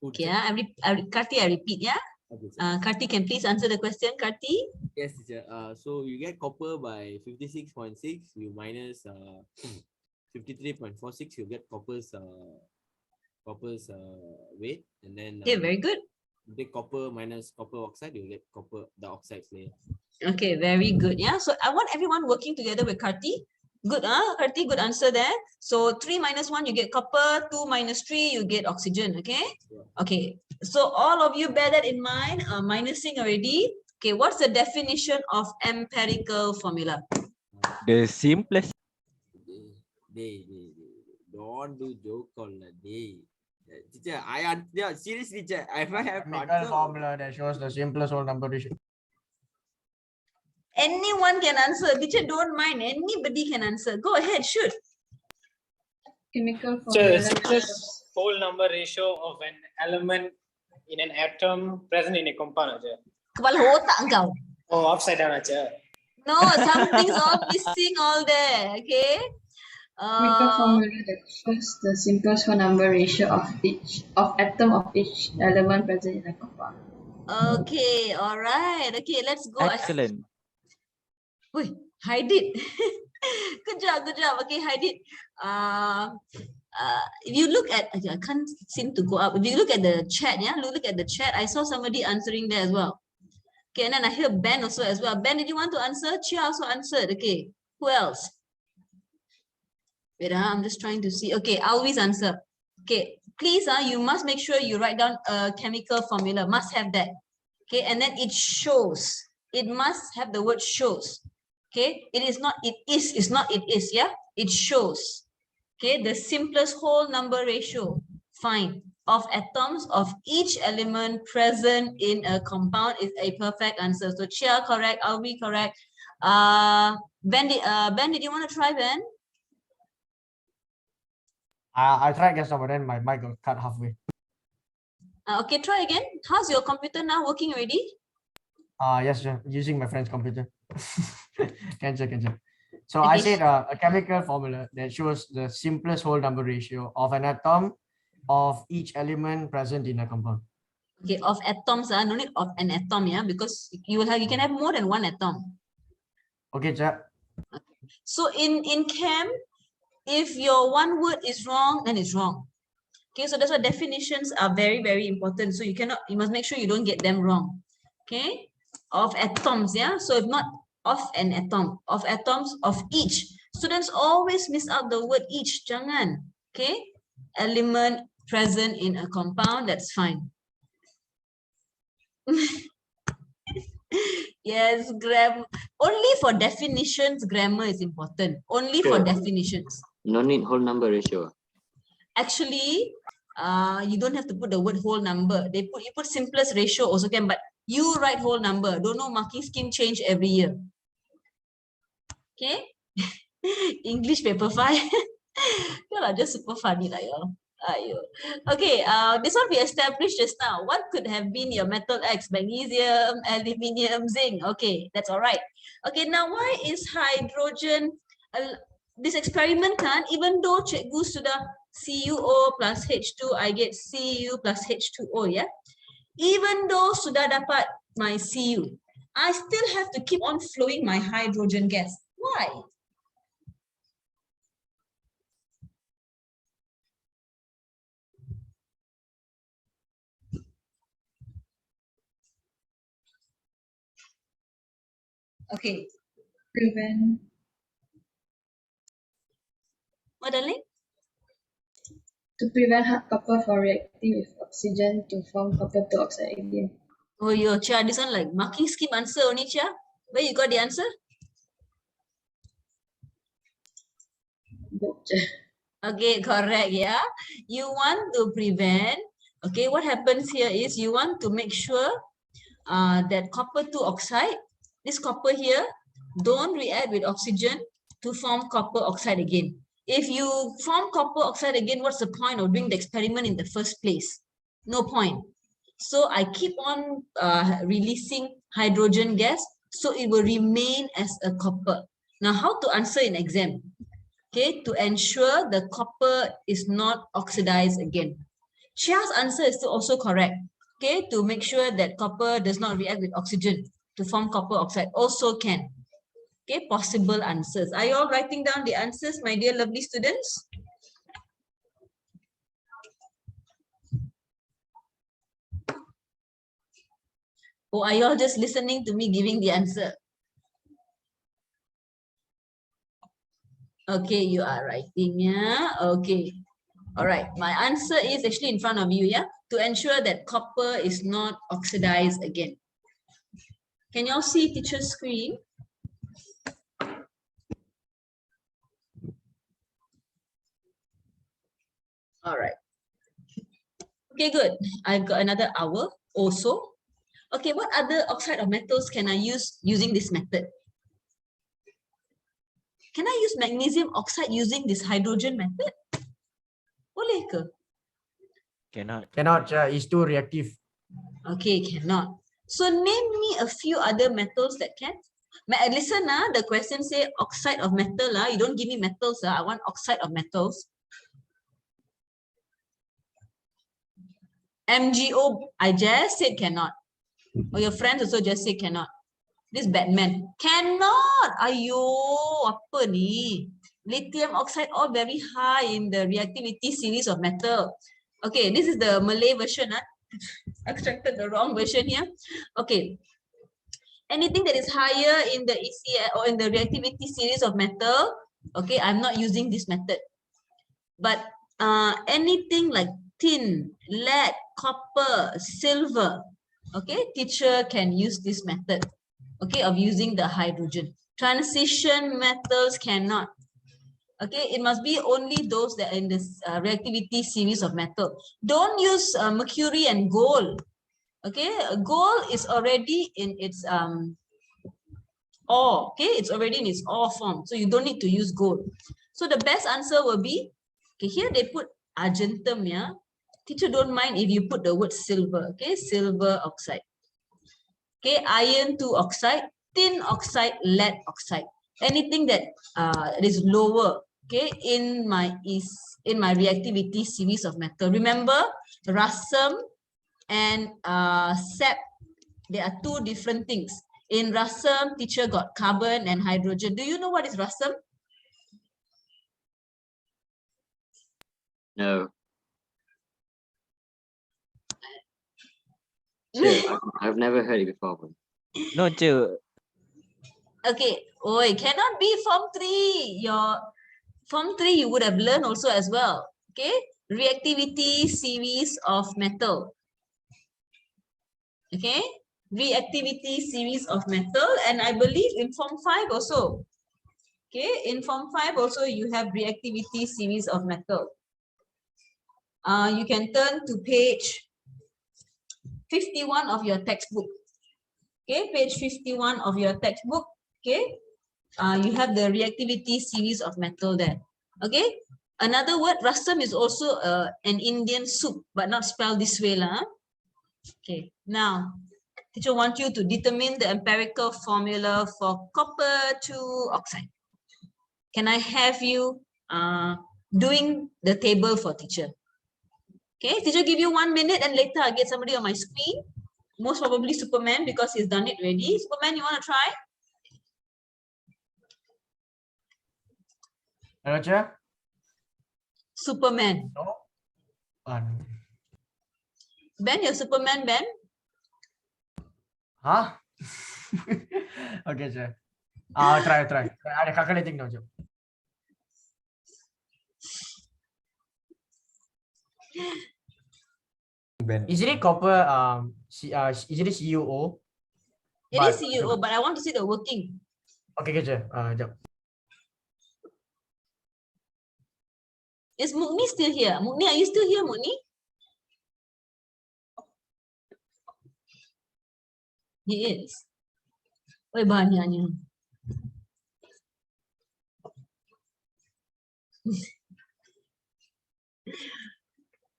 Speaker 9: who,
Speaker 1: Okay,
Speaker 9: sir?
Speaker 1: Karti, I repeat, yeah.
Speaker 9: Okay, sir.
Speaker 1: Karti, can please answer the question, Karti?
Speaker 9: Yes, teacher. So you get copper by 56.6. You minus 53.46. You get copper's weight, and then
Speaker 1: Okay, very good.
Speaker 9: take copper minus copper oxide. You get copper the oxide layer.
Speaker 1: Okay, very good. Yeah, so I want everyone working together with Karti. Good, Karti, good answer there. So 3 minus 1, you get copper. 2 minus 3, you get oxygen. Okay.
Speaker 9: Yeah.
Speaker 1: Okay. So all of you bear that in mind. Minusing already. Okay. What's the definition of empirical formula?
Speaker 2: The simplest.
Speaker 9: They don't do joke on the day. Teacher, yeah, seriously, teacher, if I have to
Speaker 10: Chemical
Speaker 9: answer,
Speaker 10: formula that shows the simplest whole number ratio.
Speaker 1: Anyone can answer. Teacher, don't mind. Anybody can answer. Go ahead, shoot.
Speaker 3: Chemical
Speaker 11: So
Speaker 3: formula.
Speaker 11: it's just whole number ratio of an element in an atom present in a compound. Aja.
Speaker 1: Kepala otak kau.
Speaker 11: Oh, upside down. Aja.
Speaker 1: No, something's all missing all there. Okay.
Speaker 3: Chemical formula that shows the simplest whole number ratio of atom of each element present in a compound.
Speaker 1: Okay, all right. Okay, let's go.
Speaker 2: Excellent.
Speaker 1: Wait, hide it. Good job, good job. Okay, hide it. If you look at, I can't seem to go up. If you look at the chat, yeah, look at the chat. I saw somebody answering there as well. Okay, and then I hear Ben also as well. Ben, did you want to answer? Chia also answered. Okay, who else? Wait, I'm just trying to see. Okay, Always answer. Okay, please, you must make sure you write down a chemical formula, must have that. Okay, and then it shows. It must have the word shows. Okay, it is not it is, it's not it is, yeah? It shows. Okay, the simplest whole number ratio, fine, of atoms of each element present in a compound is a perfect answer. So Chia correct, Alvi correct. Ben, did you want to try, Ben?
Speaker 10: I tried just now, but then my mic got cut halfway.
Speaker 1: Okay, try again. How's your computer now working already?
Speaker 10: Yes, sir. Using my friend's computer. Can check. So I
Speaker 1: Okay.
Speaker 10: said a chemical formula that shows the simplest whole number ratio of an atom of each element present in a compound.
Speaker 1: Okay, of atoms, no need of an atom, yeah, because you can have more than one atom.
Speaker 10: Okay, sir.
Speaker 1: So in chem, if your one word is wrong, then it's wrong. Okay, so that's why definitions are very, very important. So you must make sure you don't get them wrong. Okay, of atoms, yeah. So if not of an atom, of atoms of each. Students always miss out the word each, jangan. Okay, element present in a compound, that's fine. Yes, only for definitions, grammar is important. Only for
Speaker 12: Sure.
Speaker 1: definitions.
Speaker 12: No need whole number ratio.
Speaker 1: Actually, you don't have to put the word whole number. You put simplest ratio also can, but you write whole number. Don't know, marking scheme change every year. Okay. English paper 5. Yeah, just super funny lah, y'all. Okay, this one we established just now. What could have been your metal X? Magnesium, aluminium, zinc. Okay, that's all right. Okay, now why is hydrogen, this experiment kan, even though cikgu sudah CuO plus H2, I get Cu plus H2O, yeah? Even though sudah dapat my Cu, I still have to keep on flowing my hydrogen gas. Why? Okay.
Speaker 3: Prevent.
Speaker 1: What, darling?
Speaker 3: To prevent hard copper from reacting with oxygen to form copper oxide again.
Speaker 1: Oh, yo, Chia, this one like marking scheme answer only, Chia. Where you got the answer?
Speaker 3: Book.
Speaker 1: Okay, correct, yeah. You want to prevent, okay, what happens here is you want to make sure that copper 2 oxide, this copper here, don't react with oxygen to form copper oxide again. If you form copper oxide again, what's the point of doing the experiment in the first place? No point. So I keep on releasing hydrogen gas, so it will remain as a copper. Now, how to answer in exam? Okay, to ensure the copper is not oxidized again. Chia's answer is also correct. Okay, to make sure that copper does not react with oxygen to form copper oxide also can. Okay, possible answers. Are you all writing down the answers, my dear lovely students? Or are you all just listening to me giving the answer? Okay, you are writing, yeah? Okay. All right, my answer is actually in front of you, yeah? To ensure that copper is not oxidized again. Can you all see teacher's screen? All right. Okay, good. I've got another hour also. Okay, what other oxide of metals can I use using this method? Can I use magnesium oxide using this hydrogen method? Boleh ke?
Speaker 10: Cannot, it's too reactive.
Speaker 1: Okay, cannot. So name me a few other metals that can. Listen, the question say oxide of metal. You don't give me metals. I want oxide of metals. MgO, I just said cannot. Or your friends also just say cannot. This Batman. Cannot. Ayo, apa ni? Lithium oxide all very high in the reactivity series of metal. Okay, this is the Malay version. I extracted the wrong version here. Okay. Anything that is higher in the EC or in the reactivity series of metal, okay, I'm not using this method. But anything like tin, lead, copper, silver, okay, teacher can use this method, okay, of using the hydrogen. Transition metals cannot. Okay, it must be only those that are in this reactivity series of metal. Don't use mercury and gold. Okay, gold is already in its ore. Okay, it's already in its ore form, so you don't need to use gold. So the best answer will be, okay, here they put argentum, yeah. Teacher don't mind if you put the word silver, okay, silver oxide. Okay, iron 2 oxide, tin oxide, lead oxide. Anything that is lower, okay, in my reactivity series of metal. Remember, rasam and sap, they are two different things. In rasam, teacher got carbon and hydrogen. Do you know what is rasam?
Speaker 12: No. Sure, I've never heard it before.
Speaker 2: No, Che.
Speaker 1: Okay, oh, it cannot be form 3. Your form 3 you would have learned also as well. Okay, reactivity series of metal. Okay, reactivity series of metal, and I believe in form 5 also. Okay, in form 5 also you have reactivity series of metal. You can turn to page 51 of your textbook. Okay, page 51 of your textbook. Okay, you have the reactivity series of metal there. Okay, another word, rasam, is also an Indian soup, but not spelled this way lah. Okay, now teacher want you to determine the empirical formula for copper 2 oxide. Can I have you doing the table for teacher? Okay, teacher give you 1 minute, and later I'll get somebody on my screen. Most probably Superman, because he's done it already. Superman, you want to try?
Speaker 10: Roger?
Speaker 1: Superman.
Speaker 10: No.
Speaker 1: Ben, you're Superman, Ben?
Speaker 10: Huh? Okay, sir. I'll try. Ada calculating now, Joe. Isn't it copper? Isn't it CuO?
Speaker 1: It is CuO, but I want to see the working.
Speaker 10: Okay, sir. Jap.
Speaker 1: Is Mukni still here? Mukni, are you still here, Mukni? He is. Oh, banyaknya.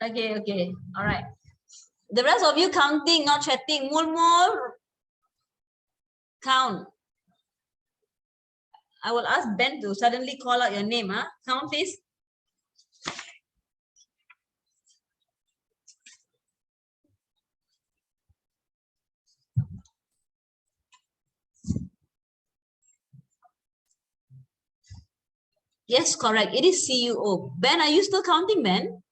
Speaker 1: Okay. All right. The rest of you counting, not chatting. More. Count. I will ask Ben to suddenly call out your name. Huh? Count, please. Yes, correct. It is CuO. Ben, are you still counting, Ben?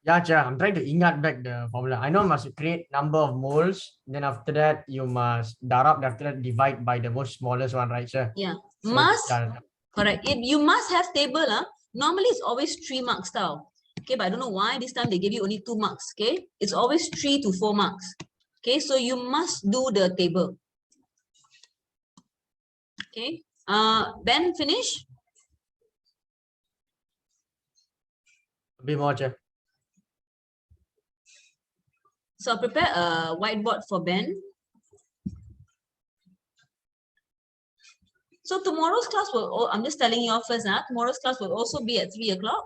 Speaker 10: Yeah, Chair. I'm trying to ingat back the formula. I know must create number of moles. Then after that, you must darab. After that, divide by the most smallest one, right, sir?
Speaker 1: Yeah.
Speaker 10: So
Speaker 1: Must. Correct. You must have table. Normally, it's always 3 marks style. Okay, but I don't know why this time they give you only 2 marks. Okay, it's always 3 to 4 marks. Okay, so you must do the table. Okay. Ben, finish?
Speaker 10: A bit more, Chair.
Speaker 1: So prepare a whiteboard for Ben. So tomorrow's class will, I'm just telling you all first, tomorrow's class will also be at 3 o'clock.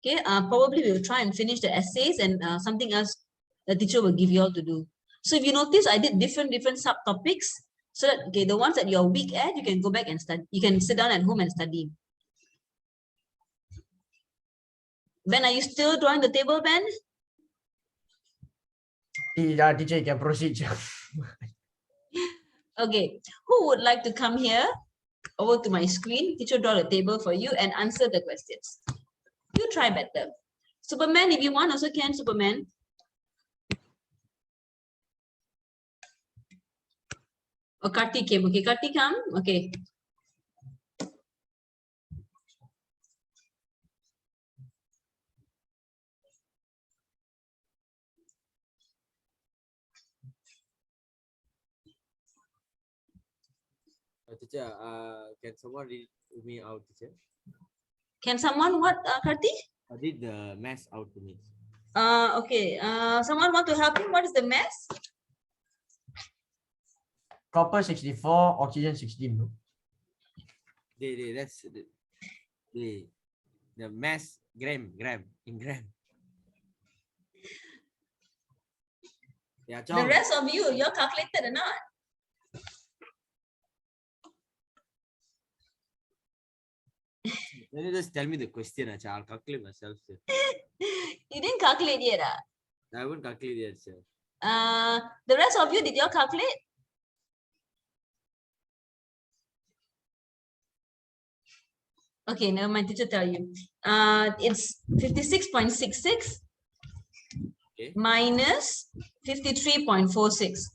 Speaker 1: Okay, probably we will try and finish the essays, and something else the teacher will give you all to do. So if you notice, I did different subtopics, so that, okay, the ones that you're weak at, you can go back and study. You can sit down at home and study. Ben, are you still drawing the table, Ben?
Speaker 10: Yeah, teacher, you can proceed.
Speaker 1: Okay, who would like to come here over to my screen? Teacher draw the table for you and answer the questions. You try better. Superman, if you want, also can, Superman. Oh, Karthi came. Okay, Karthi come. Okay.
Speaker 9: Teacher, can someone read me out, teacher?
Speaker 1: Can someone what, Karthi?
Speaker 9: Read the mass out to me.
Speaker 1: Okay. Someone want to help him? What is the mass?
Speaker 10: Copper 64, oxygen 16. No?
Speaker 9: That's the mass gram in gram. Yeah,
Speaker 1: The
Speaker 9: Chong.
Speaker 1: rest of you, you're calculated or not?
Speaker 9: Can you just tell me the question? I'll calculate myself, sir.
Speaker 1: You didn't calculate yet.
Speaker 9: I won't calculate yet, sir.
Speaker 1: The rest of you, did you calculate? Okay, never mind. Teacher tell you. It's 56.66
Speaker 9: Okay.
Speaker 1: minus 53.46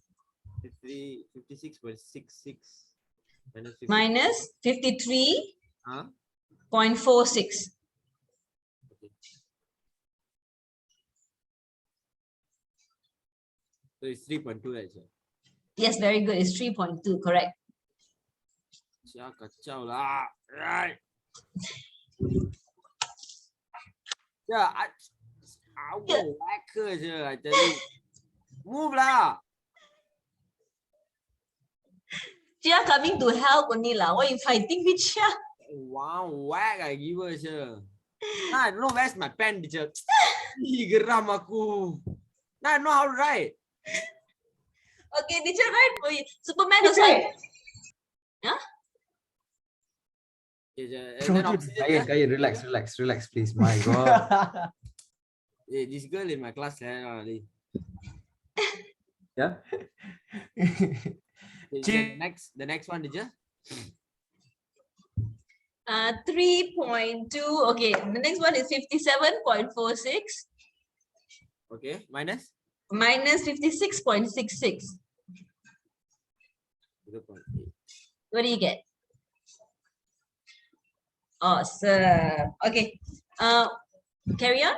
Speaker 9: 56.66
Speaker 1: minus 53.46.
Speaker 9: Huh? So it's 3.2, right, sir?
Speaker 1: Yes, very good. It's 3.2, correct.
Speaker 9: Kacau lah. Right. Yeah, I will whack her, sir. I tell you. Move lah.
Speaker 1: Chia coming to help only lah. Why you fighting with Chia?
Speaker 9: Wow, whack I give her, sir. Nah, I don't know where's my pen, teacher. Geram aku. Nah, I know how to write.
Speaker 1: Okay, teacher, right for you. Superman also. Huh?
Speaker 13: Kayan, relax, please. My God.
Speaker 9: Hey, this girl in my class,
Speaker 13: yeah.
Speaker 9: The next one, teacher.
Speaker 1: 3.2. Okay, the next one is 57.46.
Speaker 9: Okay, minus?
Speaker 1: Minus 56.66.
Speaker 9: 0.8.
Speaker 1: What do you get? Awesome. Okay. Carry on.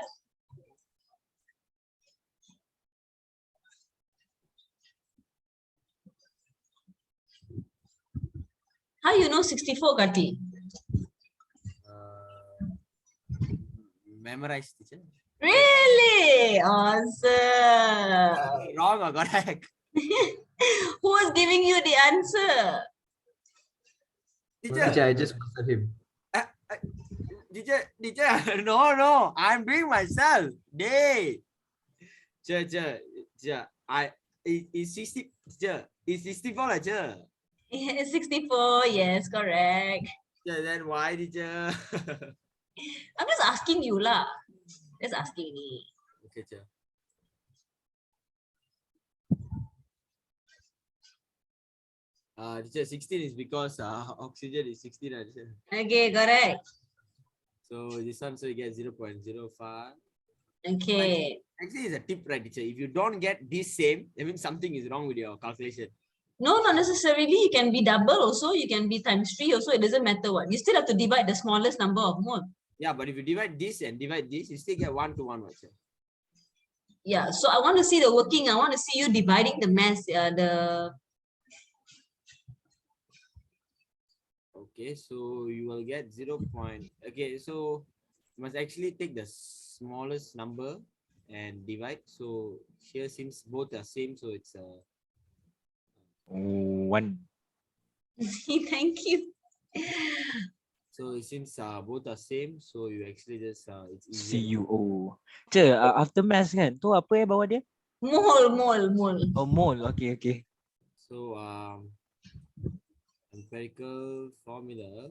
Speaker 1: How you know 64, Karthi?
Speaker 9: Memorize, teacher.
Speaker 1: Really? Awesome.
Speaker 9: Wrong or correct?
Speaker 1: Who is giving you the answer?
Speaker 13: Teacher, I just answered him.
Speaker 9: Teacher, no, I'm doing myself. Day. Teacher, it's 60, teacher. It's 64, teacher.
Speaker 1: 64, yes, correct.
Speaker 9: Yeah, then why, teacher?
Speaker 1: I'm just asking you lah. Just asking me.
Speaker 9: Okay, teacher. Teacher, 16 is because oxygen is 16, teacher.
Speaker 1: Okay, correct.
Speaker 9: So this one, so you get 0.05.
Speaker 1: Okay.
Speaker 9: Actually, it's a tip, right, teacher? If you don't get this same, that means something is wrong with your calculation.
Speaker 1: No, not necessarily. You can be double also. You can be times 3 also. It doesn't matter what. You still have to divide the smallest number of mole.
Speaker 9: Yeah, but if you divide this and divide this, you still get 1 to 1, teacher.
Speaker 1: Yeah, so I want to see the working. I want to see you dividing the mass.
Speaker 9: Okay, so you will get 0. Okay, so you must actually take the smallest number and divide. So here seems both are same, so it's
Speaker 2: 1.
Speaker 1: Thank you.
Speaker 9: So it seems both are same, so you actually just it's easy.
Speaker 2: CUO. Teacher, after mass kan, tu apa bawah dia?
Speaker 1: Mole.
Speaker 2: Oh, mole. Okay.
Speaker 9: So empirical formula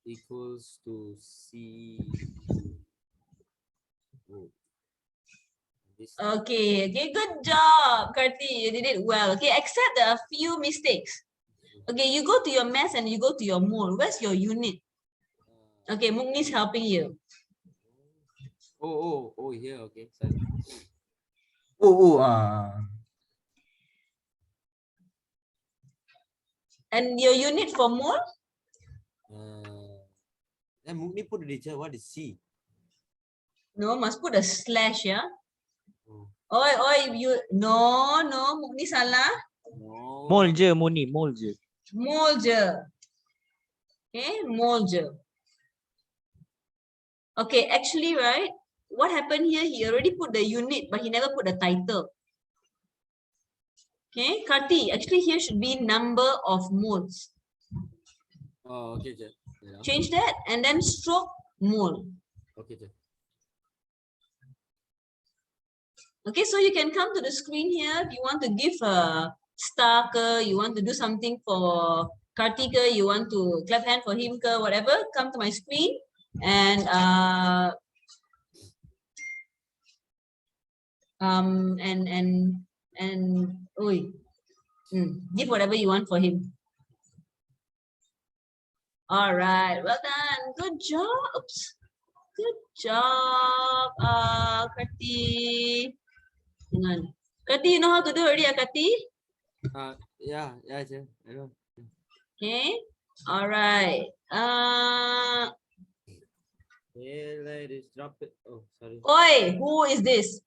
Speaker 9: equals to C.
Speaker 1: Okay, good job, Karthi. You did it well. Okay, except a few mistakes. Okay, you go to your mass and you go to your mole. Where's your unit? Okay, Mugni's helping you.
Speaker 9: Oh, here. Okay, sorry.
Speaker 1: And your unit for mole?
Speaker 9: Then Mugni put the teacher. What is C?
Speaker 1: No, must put a slash, yeah? Oi, you no, Mugni salah.
Speaker 9: No.
Speaker 2: Mole je, Moni, mole je.
Speaker 1: Mole je. Okay, mole je. Okay, actually, right, what happened here, he already put the unit, but he never put the title. Okay, Karti, actually here should be number of moles.
Speaker 9: Oh, okay, sir. Yeah.
Speaker 1: Change that and then stroke mole.
Speaker 9: Okay, sir.
Speaker 1: Okay, so you can come to the screen here. If you want to give a star, you want to do something for Kartika, you want to clap hand for him, whatever, come to my screen and give whatever you want for him. All right, well done. Good job. Good job, Karti. Hang on. Karti, you know how to do already, Karti?
Speaker 9: Yeah, sir. I know.
Speaker 1: Okay. All right.
Speaker 9: Yeah, ladies, drop it. Oh, sorry.
Speaker 1: Oi, who is this?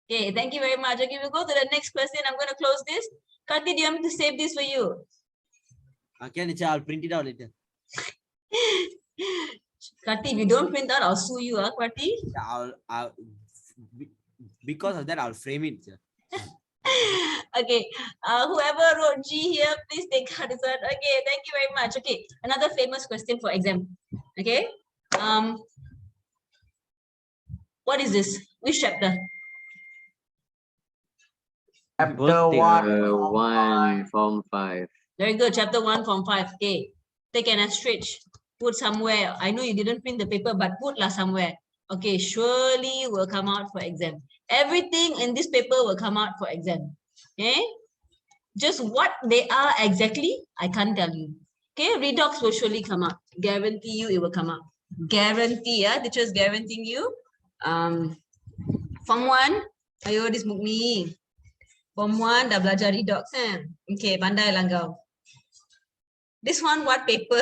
Speaker 1: Okay, thank you very much. Okay, we'll go to the next question. I'm going to close this. Karti, do you want me to save this for you?
Speaker 9: Okay, I'll print it out later.
Speaker 1: Karti, if you don't print out, I'll sue you, Karti.
Speaker 9: I'll because of that, I'll frame it, sir.
Speaker 1: Okay, whoever wrote G here, please take out this one. Okay, thank you very much. Okay, another famous question for exam. Okay, what is this? Which chapter?
Speaker 10: Chapter
Speaker 12: 1 from 5.
Speaker 1: Very good. Chapter 1 from 5. Okay, take an asterisk. Put somewhere. I know you didn't print the paper, but put somewhere. Okay, surely will come out for exam. Everything in this paper will come out for exam. Okay, just what they are exactly, I can't tell you. Okay, redox will surely come out. Guarantee you it will come out. Guarantee, teachers guaranteeing you. Form 1, ayo this book me. Form 1 dah belajar redox Okay, pandai lah kau. This one what paper?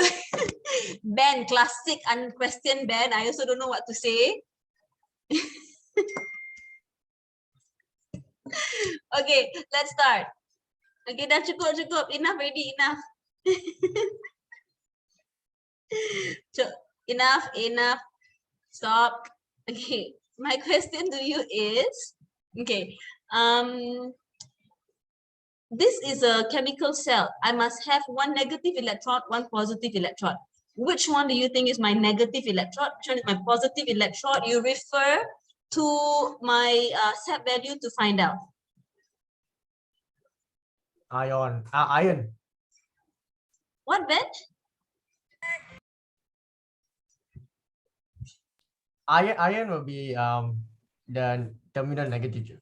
Speaker 1: Ben, classic unquestioned Ben. I also don't know what to say. Okay, let's start. Okay, dah cukup. Enough already, enough. Enough. Stop. Okay, my question to you is, okay, this is a chemical cell. I must have one negative electron, one positive electron. Which one do you think is my negative electron? Which one is my positive electron? You refer to my set value to find out.
Speaker 10: Iron.
Speaker 1: What, Ben?
Speaker 10: Iron will be the terminal negative.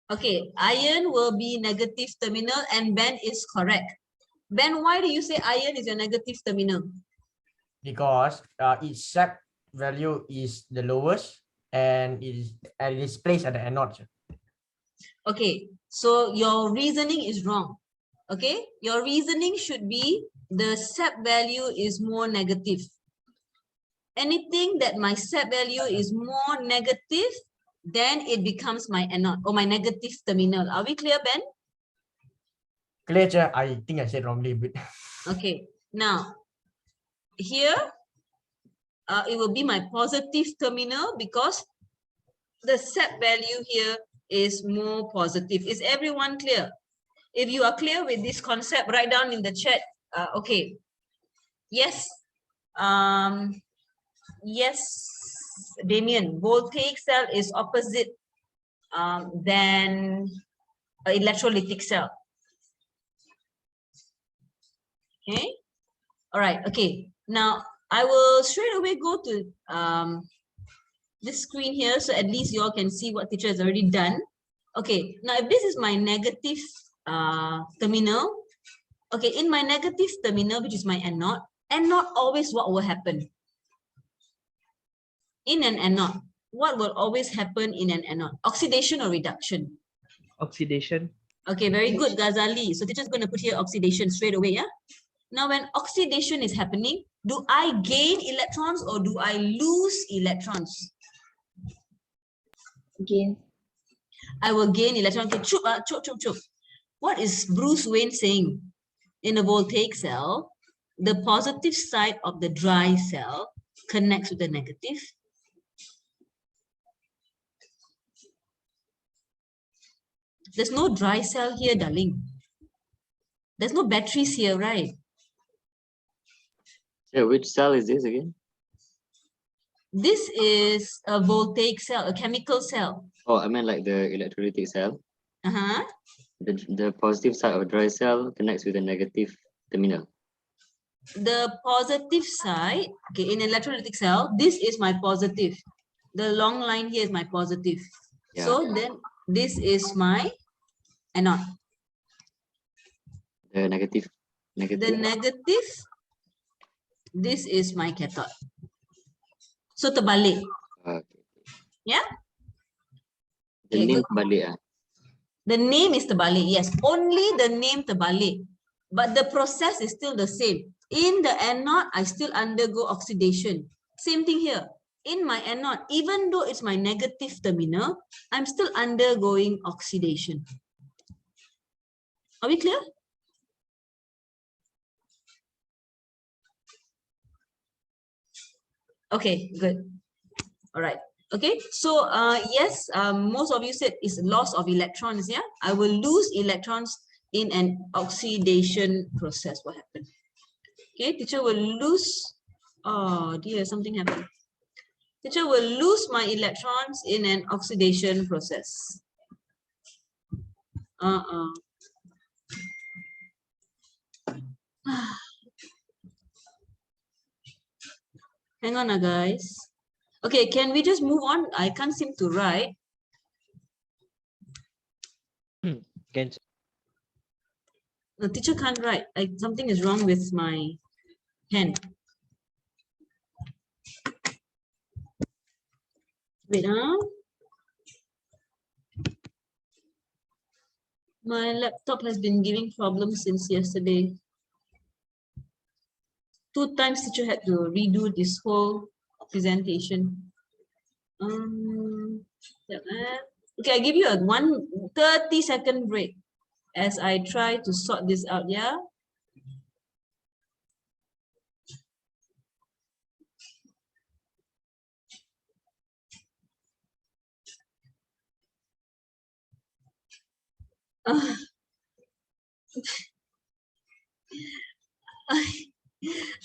Speaker 1: Okay, iron will be negative terminal and Ben is correct. Ben, why do you say iron is your negative terminal?
Speaker 10: Because its set value is the lowest and it is placed at the anode.
Speaker 1: Okay, so your reasoning is wrong. Okay, your reasoning should be the set value is more negative. Anything that my set value is more negative, then it becomes my anode or my negative terminal. Are we clear, Ben?
Speaker 10: Clear, sir. I think I said wrongly, but
Speaker 1: okay. Now, here, it will be my positive terminal because the set value here is more positive. Is everyone clear? If you are clear with this concept, write down in the chat. Okay. Yes. Yes, Damien, voltaic cell is opposite than electrolytic cell. Okay. All right. Okay. Now I will straight away go to this screen here, so at least you all can see what teacher has already done. Okay. Now if this is my negative terminal, okay, in my negative terminal, which is my anode, always what will happen? In an anode, what will always happen in an anode? Oxidation or reduction?
Speaker 4: Oxidation.
Speaker 1: Okay, very good, Ghazali. So teacher's going to put here oxidation straight away, yeah? Now, when oxidation is happening, do I gain electrons or do I lose electrons?
Speaker 3: Gain.
Speaker 1: I will gain electrons. Okay, chup. what is Bruce Wayne saying? In a voltaic cell, the positive side of the dry cell connects with the negative. There's no dry cell here, darling. There's no batteries here, right?
Speaker 12: Yeah, which cell is this again?
Speaker 1: This is a voltaic cell, a chemical cell.
Speaker 12: Oh, I meant like the electrolytic cell.
Speaker 1: Uh-huh.
Speaker 12: The positive side of a dry cell connects with the negative terminal.
Speaker 1: The positive side, okay, in electrolytic cell, this is my positive. The long line here is my positive.
Speaker 12: Yeah.
Speaker 1: So then this is my anode.
Speaker 12: The negative.
Speaker 1: The negative, this is my cathode. So terbalik.
Speaker 12: Okay.
Speaker 1: Yeah?
Speaker 12: The
Speaker 1: Okay,
Speaker 12: name
Speaker 1: good.
Speaker 12: terbalik.
Speaker 1: The name is terbalik, yes. Only the name terbalik. But the process is still the same. In the anode, I still undergo oxidation. Same thing here. In my anode, even though it's my negative terminal, I'm still undergoing oxidation. Are we clear? Okay, good. All right. Okay, so yes, most of you said it's loss of electrons. Yeah, I will lose electrons in an oxidation process. What happened? Okay, teacher will lose. Oh dear, something happened. Teacher will lose my electrons in an oxidation process. Hang on, guys. Okay, can we just move on? I can't seem to write.
Speaker 2: Can
Speaker 1: The teacher can't write. Something is wrong with my pen. Wait, my laptop has been giving problems since yesterday. 2 times teacher had to redo this whole presentation. Okay, I give you a 30-second break as I try to sort this out, yeah?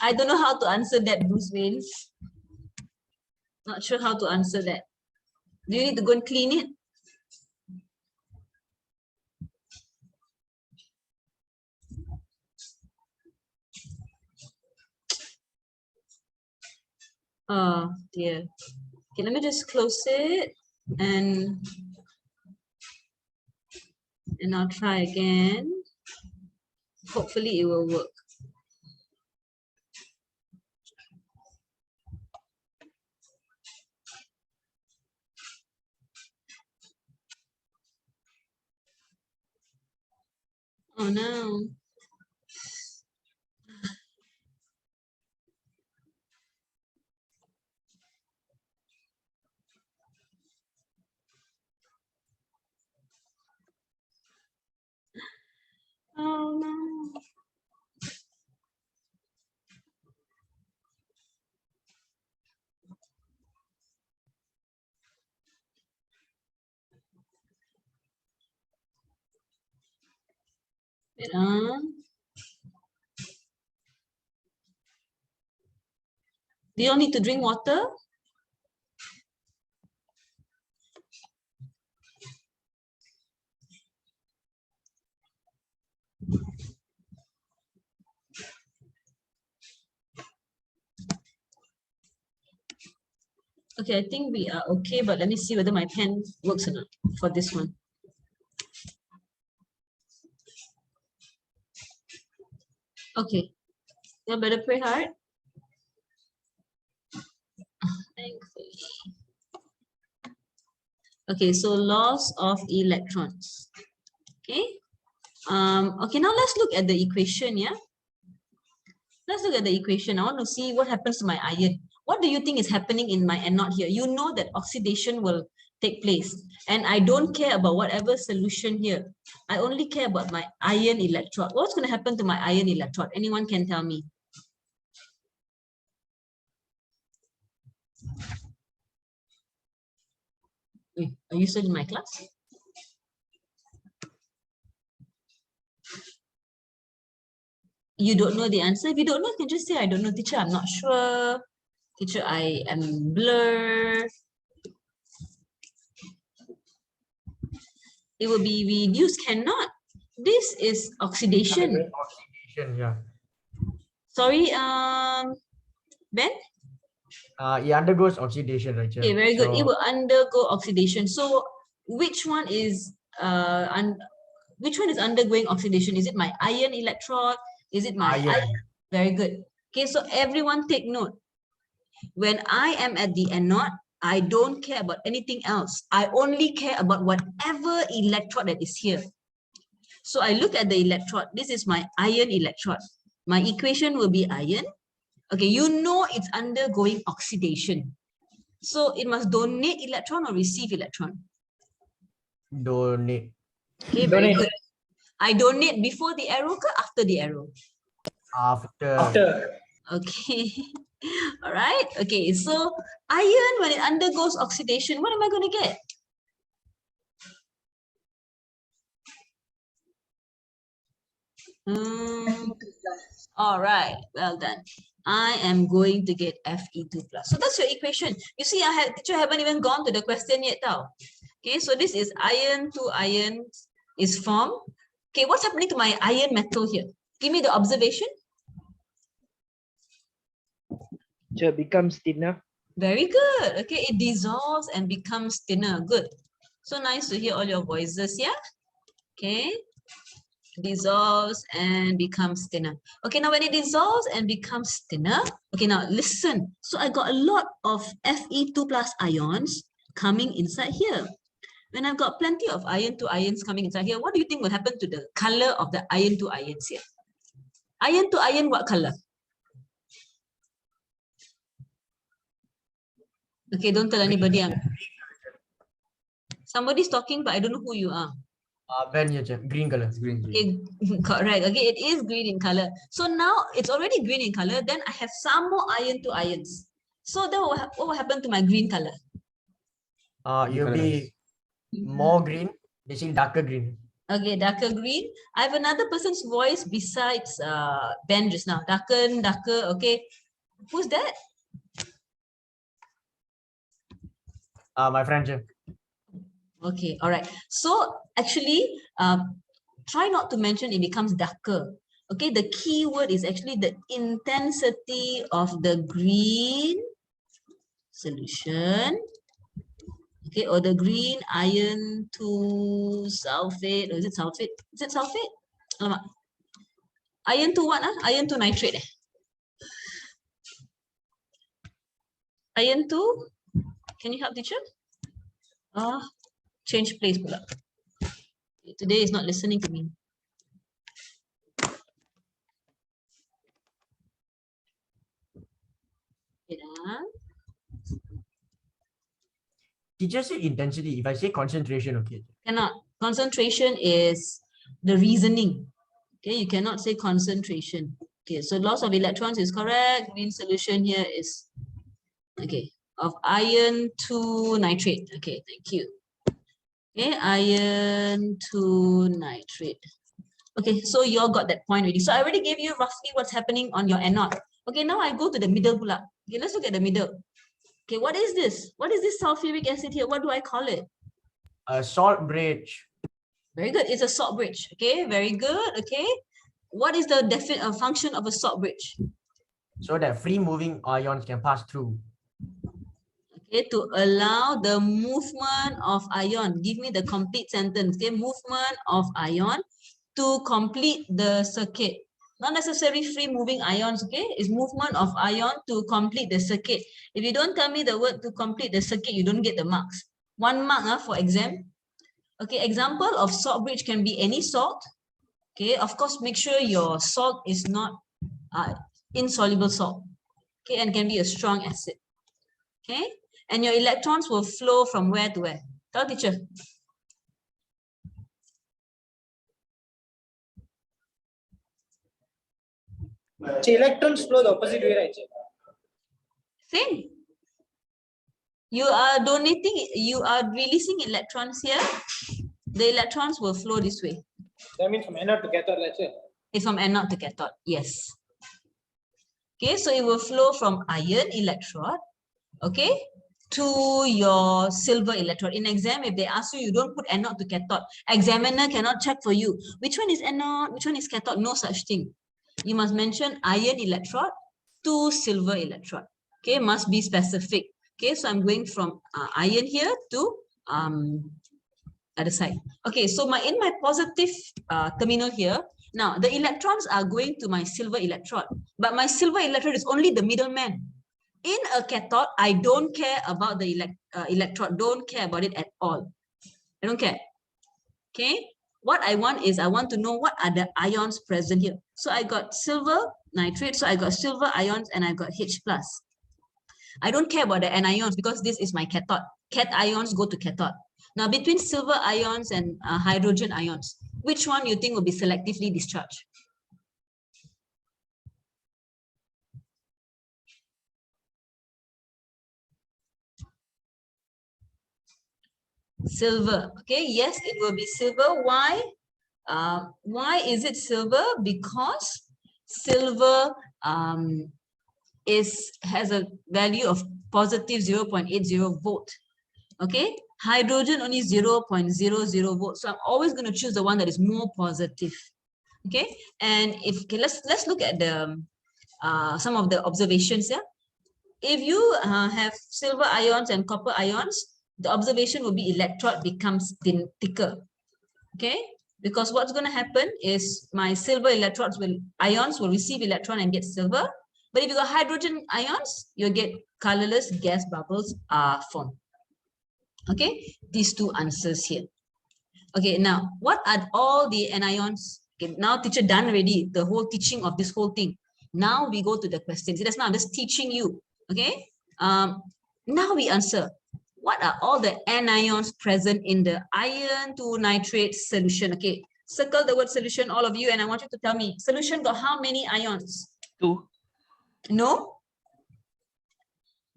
Speaker 1: I don't know how to answer that, Bruce Wayne. Not sure how to answer that. Do you need to go and clean it? Oh dear. Okay, let me just close it and I'll try again. Hopefully it will work. Oh no. Oh no. Wait, do you all need to drink water? Okay, I think we are okay, but let me see whether my pen works or not for this one. Okay, you better pray hard. Thankfully. Okay, so loss of electrons. Okay. Okay, now let's look at the equation, yeah? Let's look at the equation. I want to see what happens to my iron. What do you think is happening in my anode here? You know that oxidation will take place. And I don't care about whatever solution here. I only care about my iron electrode. What's going to happen to my iron electrode? Anyone can tell me? Wait, are you still in my class? You don't know the answer? If you don't know, you can just say, I don't know, teacher, I'm not sure. Teacher, I am blur. It will be reduced, cannot. This is oxidation.
Speaker 10: Oxidation, yeah.
Speaker 1: Sorry, Ben?
Speaker 10: It undergoes oxidation, right?
Speaker 1: Okay, very good. It will undergo oxidation. So which one is undergoing oxidation? Is it my iron electrode? Is it my
Speaker 10: Iron.
Speaker 1: Very good. Okay, so everyone take note. When I am at the anode, I don't care about anything else. I only care about whatever electrode that is here. So I look at the electrode. This is my iron electrode. My equation will be iron. Okay, you know it's undergoing oxidation. So it must donate electron or receive electron?
Speaker 10: Donate.
Speaker 1: Okay, very good. I donate before the arrow or after the arrow?
Speaker 10: After.
Speaker 1: Okay. All right. Okay, so iron, when it undergoes oxidation, what am I going to get? All right, well done. I am going to get Fe2+. So that's your equation. You see, teacher haven't even gone to the question yet now. Okay, so this is iron to iron is formed. Okay, what's happening to my iron metal here? Give me the observation.
Speaker 4: It becomes thinner.
Speaker 1: Very good. Okay, it dissolves and becomes thinner. Good. So nice to hear all your voices, yeah? Okay. Dissolves and becomes thinner. Okay, now when it dissolves and becomes thinner, okay, now listen. So I got a lot of Fe2+ ions coming inside here. When I've got plenty of iron to ions coming inside here, what do you think will happen to the color of the iron to ions here? Iron to iron, what color? Okay, don't tell anybody. Somebody's talking, but I don't know who you are.
Speaker 10: Ben, green color. Green.
Speaker 1: Okay, correct. Okay, it is green in color. So now it's already green in color. Then I have some more iron to ions. So then what will happen to my green color?
Speaker 10: You'll be more green. They say darker green.
Speaker 1: Okay, darker green. I have another person's voice besides Ben just now. Darker. Okay, who's that?
Speaker 10: My friend.
Speaker 1: Okay, all right. So actually, try not to mention it becomes darker. Okay, the key word is actually the intensity of the green solution. Okay, or the green iron to sulfate. Or is it sulfate? Is it sulfate? Iron to what? Iron to nitrate. Iron to? Can you help, teacher? Change place pula. Today is not listening to me.
Speaker 10: Teacher said intensity. If I say concentration, okay.
Speaker 1: Cannot. Concentration is the reasoning. Okay, you cannot say concentration. Okay, so loss of electrons is correct. Green solution here is okay of iron to nitrate. Okay, thank you. Okay, iron to nitrate. Okay, so you all got that point already. So I already gave you roughly what's happening on your anode. Okay, now I go to the middle pula. Okay, let's look at the middle. Okay, what is this? What is this sulfuric acid here? What do I call it?
Speaker 10: A salt bridge.
Speaker 1: Very good. It's a salt bridge. Okay, very good. Okay. What is the function of a salt bridge?
Speaker 10: So that free moving ions can pass through.
Speaker 1: Okay, to allow the movement of ion. Give me the complete sentence. Okay, movement of ion to complete the circuit. Not necessarily free moving ions, okay? It's movement of ion to complete the circuit. If you don't tell me the word to complete the circuit, you don't get the marks. 1 mark for exam. Okay, example of salt bridge can be any salt. Okay, of course, make sure your salt is not insoluble salt. Okay, and can be a strong acid. Okay, and your electrons will flow from where to where? Tell teacher.
Speaker 8: Electrons flow the opposite way, right?
Speaker 1: Same. You are donating, you are releasing electrons here. The electrons will flow this way.
Speaker 8: That means from anode to cathode, let's say.
Speaker 1: It's from anode to cathode, yes. Okay, so it will flow from iron electrode, okay, to your silver electrode. In exam, if they ask you, you don't put anode to cathode. Examiner cannot check for you. Which one is anode? Which one is cathode? No such thing. You must mention iron electrode to silver electrode. Okay, must be specific. Okay, so I'm going from iron here to other side. Okay, so in my positive terminal here, now the electrons are going to my silver electrode, but my silver electrode is only the middleman. In a cathode, I don't care about the electrode, don't care about it at all. I don't care. Okay, what I want is I want to know what are the ions present here. So I got silver nitrate, so I got silver ions and I got H+. I don't care about the anions because this is my cathode. Cations go to cathode. Now between silver ions and hydrogen ions, which one you think will be selectively discharged? Silver. Okay, yes, it will be silver. Why? Why is it silver? Because silver has a value of positive 0.80 volt. Okay, hydrogen only 0.00 volt. So I'm always going to choose the one that is more positive. Okay, and let's look at the some of the observations here. If you have silver ions and copper ions, the observation will be electrode becomes thicker. Okay, because what's going to happen is my silver ions will receive electron and get silver. But if you got hydrogen ions, you'll get colorless gas bubbles are formed. Okay, these two answers here. Okay, now what are all the anions? Okay, now teacher done already the whole teaching of this whole thing. Now we go to the questions. That's now I'm just teaching you. Okay, now we answer. What are all the anions present in the iron to nitrate solution? Okay, circle the word solution, all of you, and I want you to tell me solution got how many ions?
Speaker 4: 2.
Speaker 1: No.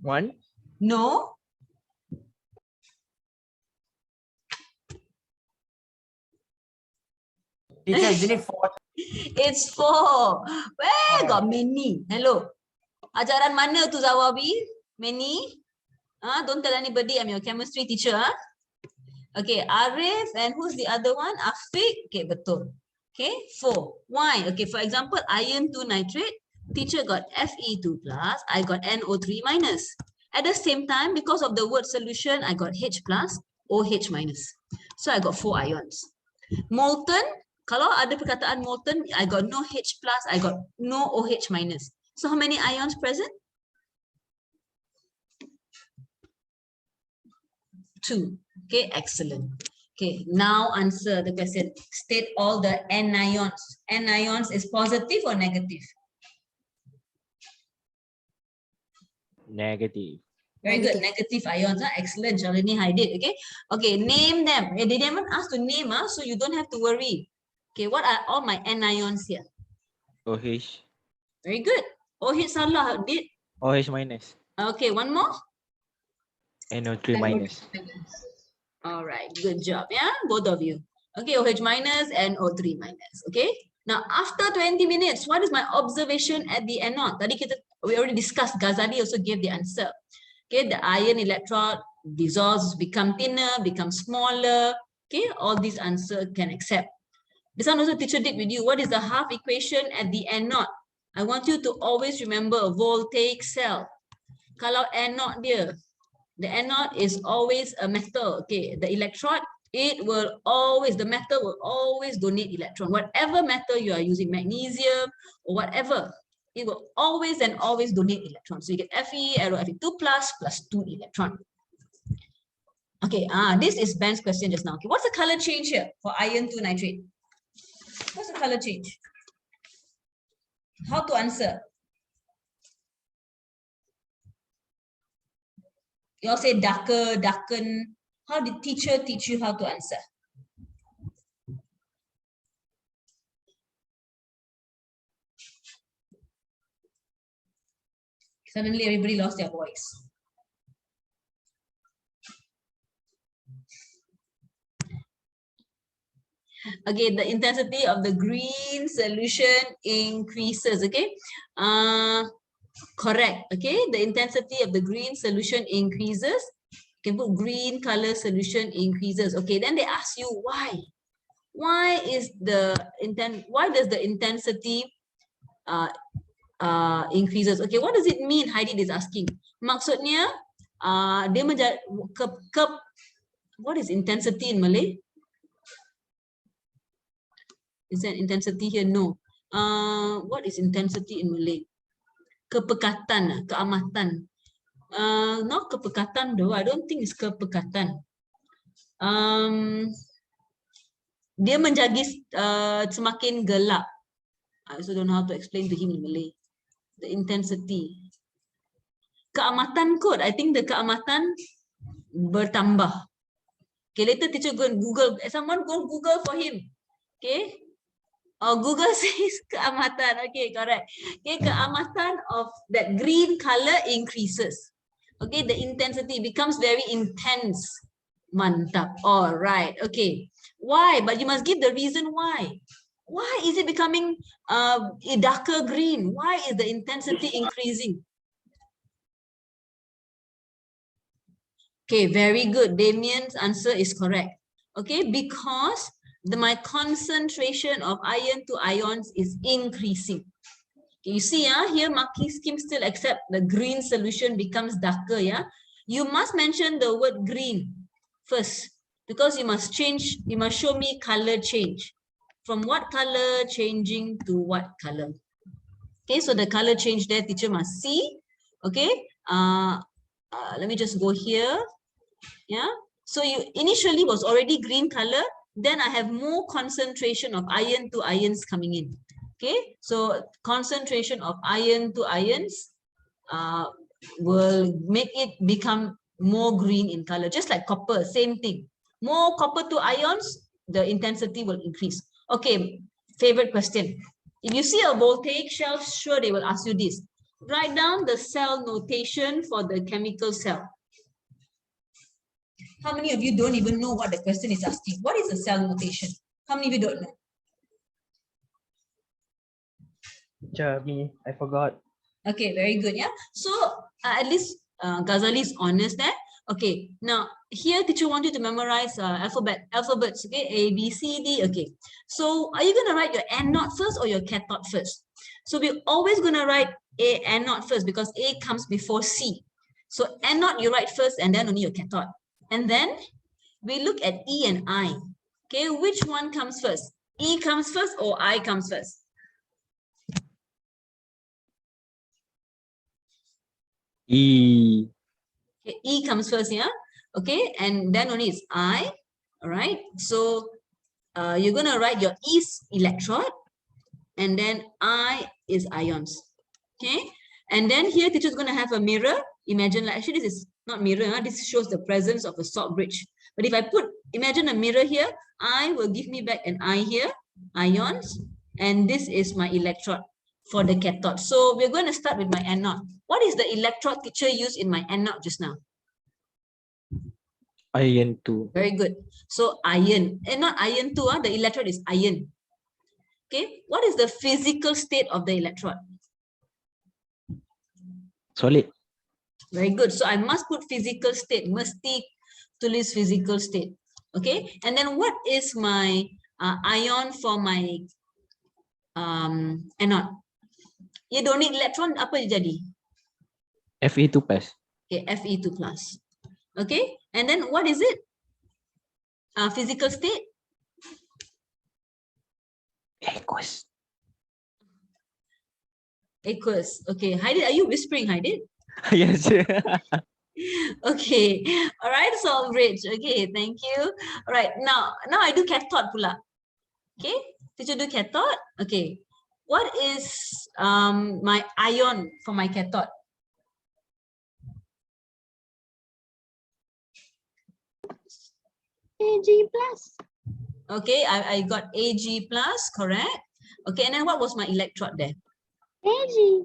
Speaker 4: 1.
Speaker 1: No.
Speaker 10: Teacher, isn't it 4?
Speaker 1: It's 4. Where got many? Hello. Ajaran mana tu Zawabi? Many? Don't tell anybody I'm your chemistry teacher. Okay, Arif, and who's the other one? Afiq. Okay, betul. Okay, 4. Why? Okay, for example, iron 2 nitrate, teacher got Fe2+, I got NO3-. At the same time, because of the word solution, I got H+, OH-. So I got 4 ions. Molten, kalau ada perkataan molten, I got no H+, I got no OH-. So how many ions present? 2. Okay, excellent. Okay, now answer the question. State all the anions. Anions is positive or negative?
Speaker 2: Negative.
Speaker 1: Very good. Negative ions. Excellent. Shalini hide it. Okay. Okay, name them. They didn't ask to name, so you don't have to worry. Okay, what are all my anions here?
Speaker 2: OH.
Speaker 1: Very good. OH salah did.
Speaker 2: OH-.
Speaker 1: Okay, one more.
Speaker 2: NO3-.
Speaker 1: All right, good job. Yeah, both of you. Okay, OH- and O3-. Okay. Now, after 20 minutes, what is my observation at the anode? We already discussed. Ghazali also gave the answer. Okay, the iron electrode dissolves, become thinner, become smaller. Okay, all these answers can accept. This one also teacher did with you. What is the half equation at the anode? I want you to always remember a voltaic cell. Kalau anode dia, the anode is always a metal. Okay, the electrode, the metal will always donate electron. Whatever metal you are using, magnesium or whatever, it will always and always donate electrons. So you get Fe, arrow Fe2+ plus 2 electron. Okay, this is Ben's question just now. Okay, what's the color change here for iron 2 nitrate? What's the color change? How to answer? You all say darker, darken. How did teacher teach you how to answer? Suddenly everybody lost their voice. Okay, the intensity of the green solution increases. Okay, correct. Okay, the intensity of the green solution increases. You can put green color solution increases. Okay, then they ask you why. Why is the why does the intensity increases? Okay, what does it mean? Heidi is asking. Maksudnya, dia what is intensity in Malay? Is there intensity here? No. What is intensity in Malay? Kepekatan, keamatan. Not kepekatan though. I don't think it's kepekatan. Dia menjadi semakin gelap. I also don't know how to explain to him in Malay. The intensity. Keamatan kot. I think the keamatan bertambah. Okay, later teacher go and Google. Someone go Google for him. Okay. Oh, Google says keamatan. Okay, correct. Okay, keamatan of that green color increases. Okay, the intensity becomes very intense. Mantap. All right. Okay. Why? But you must give the reason why. Why is it becoming a darker green? Why is the intensity increasing? Okay, very good. Damien's answer is correct. Okay, because my concentration of iron to ions is increasing. You see, here marking scheme still accept the green solution becomes darker. Yeah, you must mention the word green first because you must change. You must show me color change. From what color changing to what color? Okay, so the color change there, teacher must see. Okay, let me just go here. Yeah, so you initially was already green color. Then I have more concentration of iron to ions coming in. Okay, so concentration of iron to ions will make it become more green in color, just like copper, same thing. More copper to ions, the intensity will increase. Okay, favorite question. If you see a voltaic shell, sure they will ask you this. Write down the cell notation for the chemical cell. How many of you don't even know what the question is asking? What is the cell notation? How many of you don't know?
Speaker 4: Me, I forgot.
Speaker 1: Okay, very good. Yeah. So at least Ghazali is honest there. Okay. Now here, teacher want you to memorize alphabets. Okay, A, B, C, D. Okay. So are you going to write your anode first or your cathode first? So we're always going to write anode first because A comes before C. So anode you write first and then only your cathode. And then we look at E and I. Okay, which one comes first? E comes first or I comes first?
Speaker 2: E.
Speaker 1: Okay, E comes first, yeah? Okay, and then only it's I. All right, so you're going to write your E is electrode and then I is ions. Okay, and then here teacher's going to have a mirror. Imagine, like, actually this is not mirror, this shows the presence of a salt bridge. But if I imagine a mirror here, I will give me back an I here, ions, and this is my electrode for the cathode. So we're going to start with my anode. What is the electrode teacher used in my anode just now?
Speaker 2: Iron 2.
Speaker 1: Very good. So iron, and not iron 2, the electrode is iron. Okay, what is the physical state of the electrode?
Speaker 2: Solid.
Speaker 1: Very good. So I must put physical state, mesti tulis physical state. Okay, and then what is my ion for my anode? You don't need electron, apa dia jadi?
Speaker 2: Fe2+.
Speaker 1: Okay, Fe2+. Okay, and then what is it? Physical state?
Speaker 2: Aqueous.
Speaker 1: Aqueous. Okay, Heidi, are you whispering, Heidi?
Speaker 2: Yes.
Speaker 1: Okay, all right, so Rich. Okay, thank you. All right, now I do cathode pula. Okay, did you do cathode? Okay, what is my ion for my cathode?
Speaker 14: Ag plus.
Speaker 1: Okay, I got Ag plus, correct. Okay, and then what was my electrode there?
Speaker 14: Ag.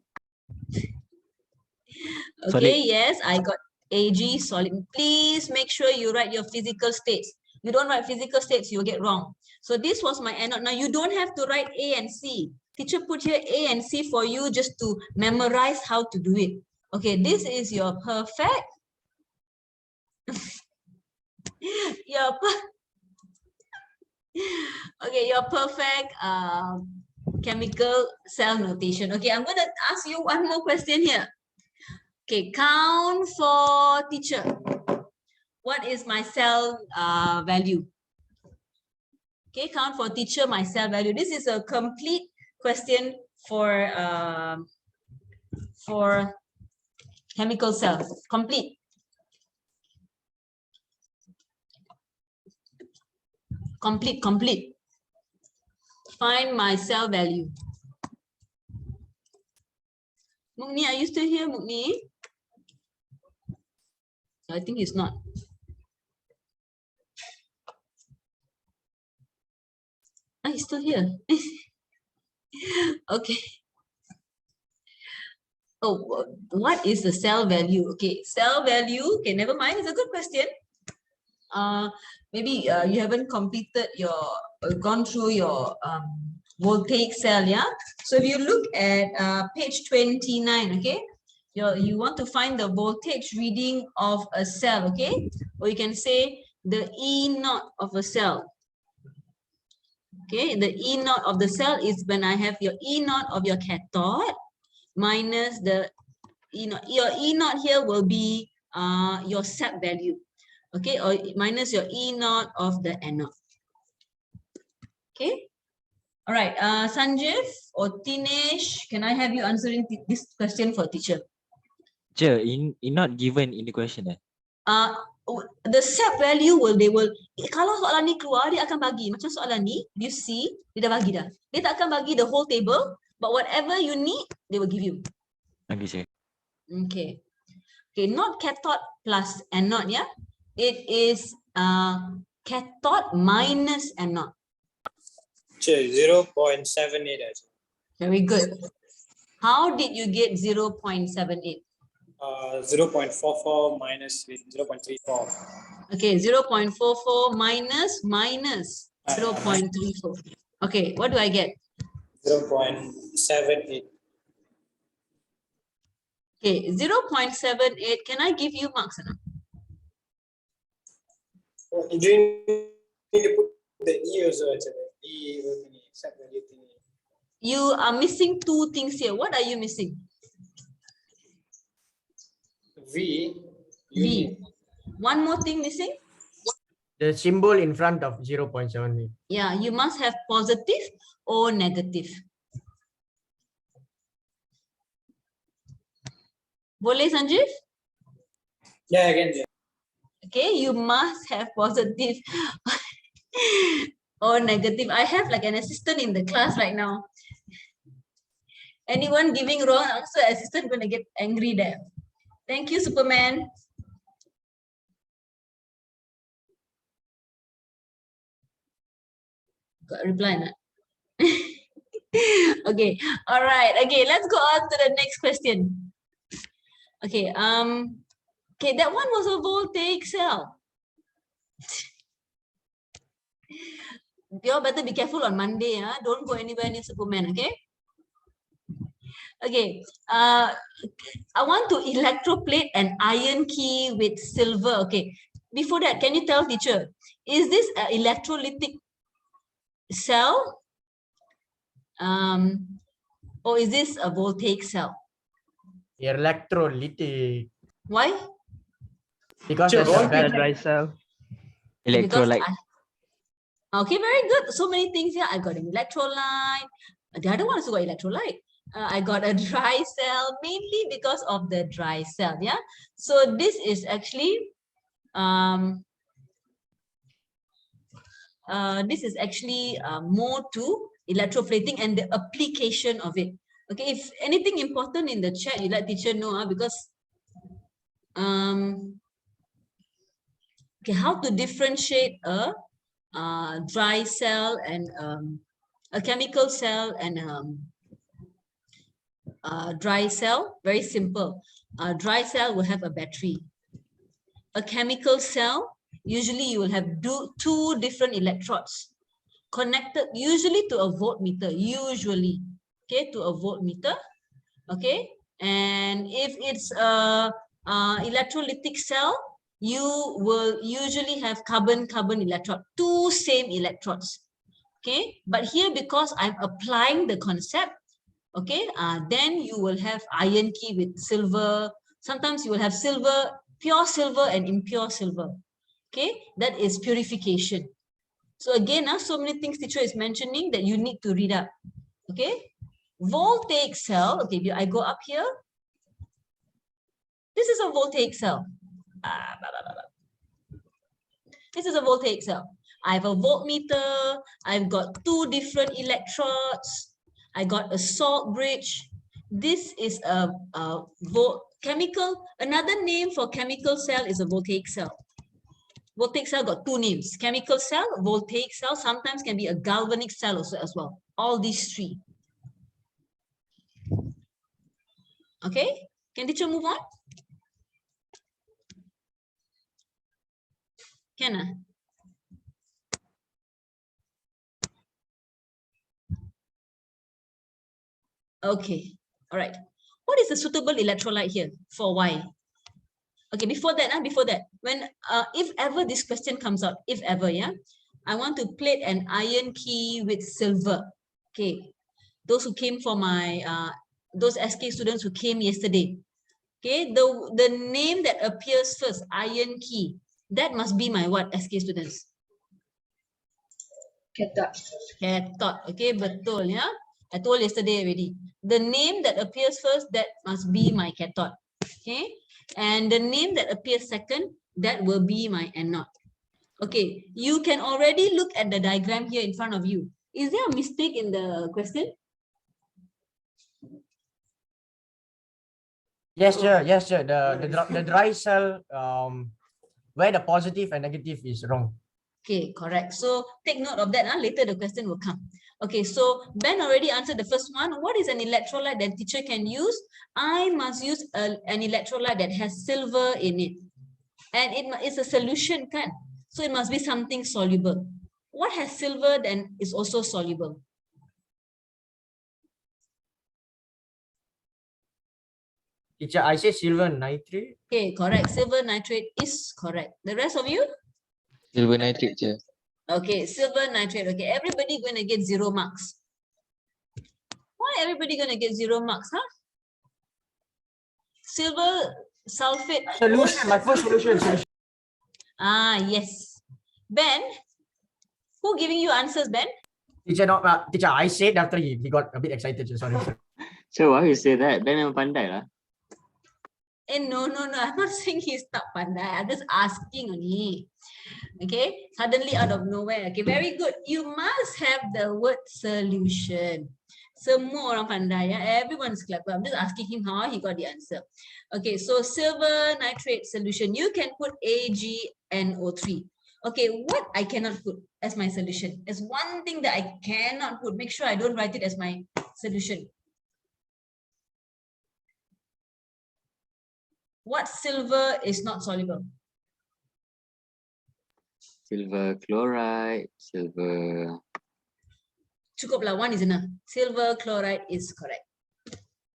Speaker 1: Okay, yes, I got Ag solid. Please make sure you write your physical states. You don't write physical states, you'll get wrong. So this was my anode. Now you don't have to write A and C. Teacher put here A and C for you just to memorize how to do it. Okay, this is your perfect. Your perfect chemical cell notation. Okay, I'm going to ask you one more question here. Okay, count for teacher. What is my cell value? Okay, count for teacher my cell value. This is a complete question for chemical cells. Complete. Complete. Find my cell value. Mukni, are you still here, Mukni? I think he's not. He's still here. Okay. Oh, what is the cell value? Okay, cell value. Okay, never mind. It's a good question. Maybe you haven't completed your, gone through your voltaic cell, yeah? So if you look at page 29, okay? You want to find the voltage reading of a cell, okay? Or you can say the E0 of a cell. Okay, the E0 of the cell is when I have your E0 of your cathode minus the E0. Your E0 here will be your sap value. Okay, or minus your E0 of the anode. Okay. All right, Sanjeev or Tinesh, can I have you answering this question for teacher?
Speaker 2: Teacher, not given in the question.
Speaker 1: The sap value kalau soalan ni keluar, dia akan bagi. Macam soalan ni, you see, dia dah bagi dah. Dia tak akan bagi the whole table, but whatever you need, they will give you.
Speaker 2: Okay, sir.
Speaker 1: Okay. Okay, not cathode plus anode, yeah? It is cathode minus anode.
Speaker 11: 0.78.
Speaker 1: Very good. How did you get 0.78?
Speaker 11: 0.44 minus 0.34.
Speaker 1: Okay, 0.44 minus 0.34. Okay, what do I get?
Speaker 11: 0.78.
Speaker 1: Okay, 0.78. Can I give you marks?
Speaker 11: Do you need to put the E also? E set value thing.
Speaker 1: You are missing two things here. What are you missing?
Speaker 11: V.
Speaker 1: One more thing missing?
Speaker 10: The symbol in front of 0.78.
Speaker 1: Yeah, you must have positive or negative. Boleh, Sanjeev?
Speaker 11: Yeah, again.
Speaker 1: Okay, you must have positive or negative. I have like an assistant in the class right now. Anyone giving wrong answer, assistant going to get angry there. Thank you, Superman. Got a reply now. Okay, all right. Okay, let's go on to the next question. Okay, okay, that one was a voltaic cell. You all better be careful on Monday, huh? Don't go anywhere near Superman, okay? Okay, I want to electroplate an iron key with silver. Okay, before that, can you tell teacher, is this an electrolytic cell? Or is this a voltaic cell?
Speaker 10: Electrolytic.
Speaker 1: Why?
Speaker 10: Because there's a
Speaker 4: dry cell.
Speaker 2: Electrolyte.
Speaker 1: Okay, very good. So many things here. I got an electrolyte. The other one also got electrolyte. I got a dry cell, mainly because of the dry cell. Yeah. So this is actually more to electroplating and the application of it. Okay, if anything important in the chat, you let teacher know, because okay, Okay, how to differentiate a dry cell and a chemical cell and dry cell? Very simple. A dry cell will have a battery. A chemical cell, usually you will have two different electrodes connected usually to a voltmeter, usually, okay, to a voltmeter, okay? And if it's a electrolytic cell, you will usually have carbon-carbon electrode, two same electrodes, okay? But here, because I'm applying the concept, okay, then you will have iron key with silver. Sometimes you will have silver, pure silver and impure silver, okay? That is purification. So again, so many things teacher is mentioning that you need to read up, okay? Voltaic cell, okay, I go up here. This is a voltaic cell. This is a voltaic cell. I have a voltmeter. I've got two different electrodes. I got a salt bridge. This is a chemical. Another name for chemical cell is a voltaic cell. Voltaic cell got two names: chemical cell, voltaic cell. Sometimes can be a galvanic cell also as well. All these three. Okay, can teacher move on? Can I? Okay, all right. What is the suitable electrolyte here for Y? Okay, before that, when if ever this question comes out, if ever, yeah, I want to plate an iron key with silver. Okay, those who came for my those SK students who came yesterday. Okay, the name that appears first, iron key, that must be my what, SK students?
Speaker 3: Cathode.
Speaker 1: Cathode. Okay, betul ya. I told yesterday already. The name that appears first, that must be my cathode. Okay, and the name that appears second, that will be my anode. Okay, you can already look at the diagram here in front of you. Is there a mistake in the question?
Speaker 10: Yes, sir. Yes, sir. The dry cell, where the positive and negative is wrong.
Speaker 1: Okay, correct. So take note of that. Later the question will come. Okay, so Ben already answered the first one. What is an electrolyte that teacher can use? I must use an electrolyte that has silver in it. And it is a solution, kan? So it must be something soluble. What has silver then is also soluble?
Speaker 10: Teacher, I say silver nitrate.
Speaker 1: Okay, correct. Silver nitrate is correct. The rest of you?
Speaker 7: Silver nitrate je.
Speaker 1: Okay, silver nitrate. Okay, everybody going to get 0 marks. Why everybody going to get 0 marks, huh? Silver sulfate.
Speaker 10: Solution, my first solution.
Speaker 1: Yes. Ben, who giving you answers, Ben?
Speaker 10: Teacher, not teacher, I said after he got a bit excited. Sorry.
Speaker 12: So why you say that? Ben memang pandai lah.
Speaker 1: No. I'm not saying he's not pandai. I'm just asking only. Okay, suddenly out of nowhere. Okay, very good. You must have the word solution. Semua orang pandai, ya. Everyone's clever. I'm just asking him how he got the answer. Okay, so silver nitrate solution. You can put AgNO3. Okay, what I cannot put as my solution? There's one thing that I cannot put. Make sure I don't write it as my solution. What silver is not soluble?
Speaker 12: Silver chloride, silver.
Speaker 1: Cukuplah, one is enough. Silver chloride is correct.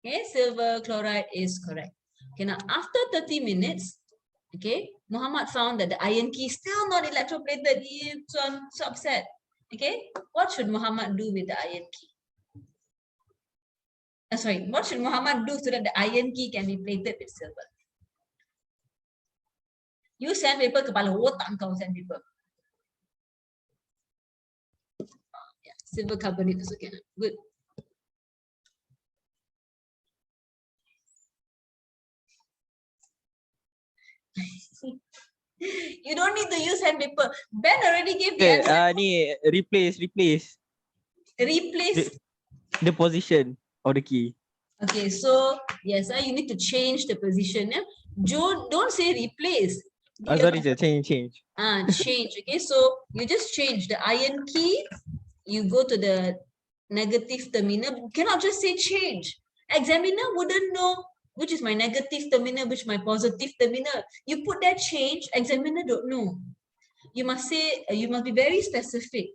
Speaker 1: Okay, silver chloride is correct. Okay, now after 30 minutes, okay, Muhammad found that the iron key is still not electroplated. He's so upset. Okay, what should Muhammad do with the iron key? Sorry, what should Muhammad do so that the iron key can be plated with silver? Use sandpaper, kepala otak kau sandpaper. Yeah, silver carbonate is okay. Good. You don't need to use sandpaper. Ben already gave the answer.
Speaker 2: Ni replace
Speaker 1: Replace
Speaker 2: the position of the key.
Speaker 1: Okay, so yes, you need to change the position. Yeah? Don't say replace.
Speaker 2: Oh, sorry, sir. Change.
Speaker 1: Change. Okay, so you just change the ion key. You go to the negative terminal. You cannot just say change. Examiner wouldn't know which is my negative terminal, which my positive terminal. You put that change, examiner don't know. You must say, you must be very specific.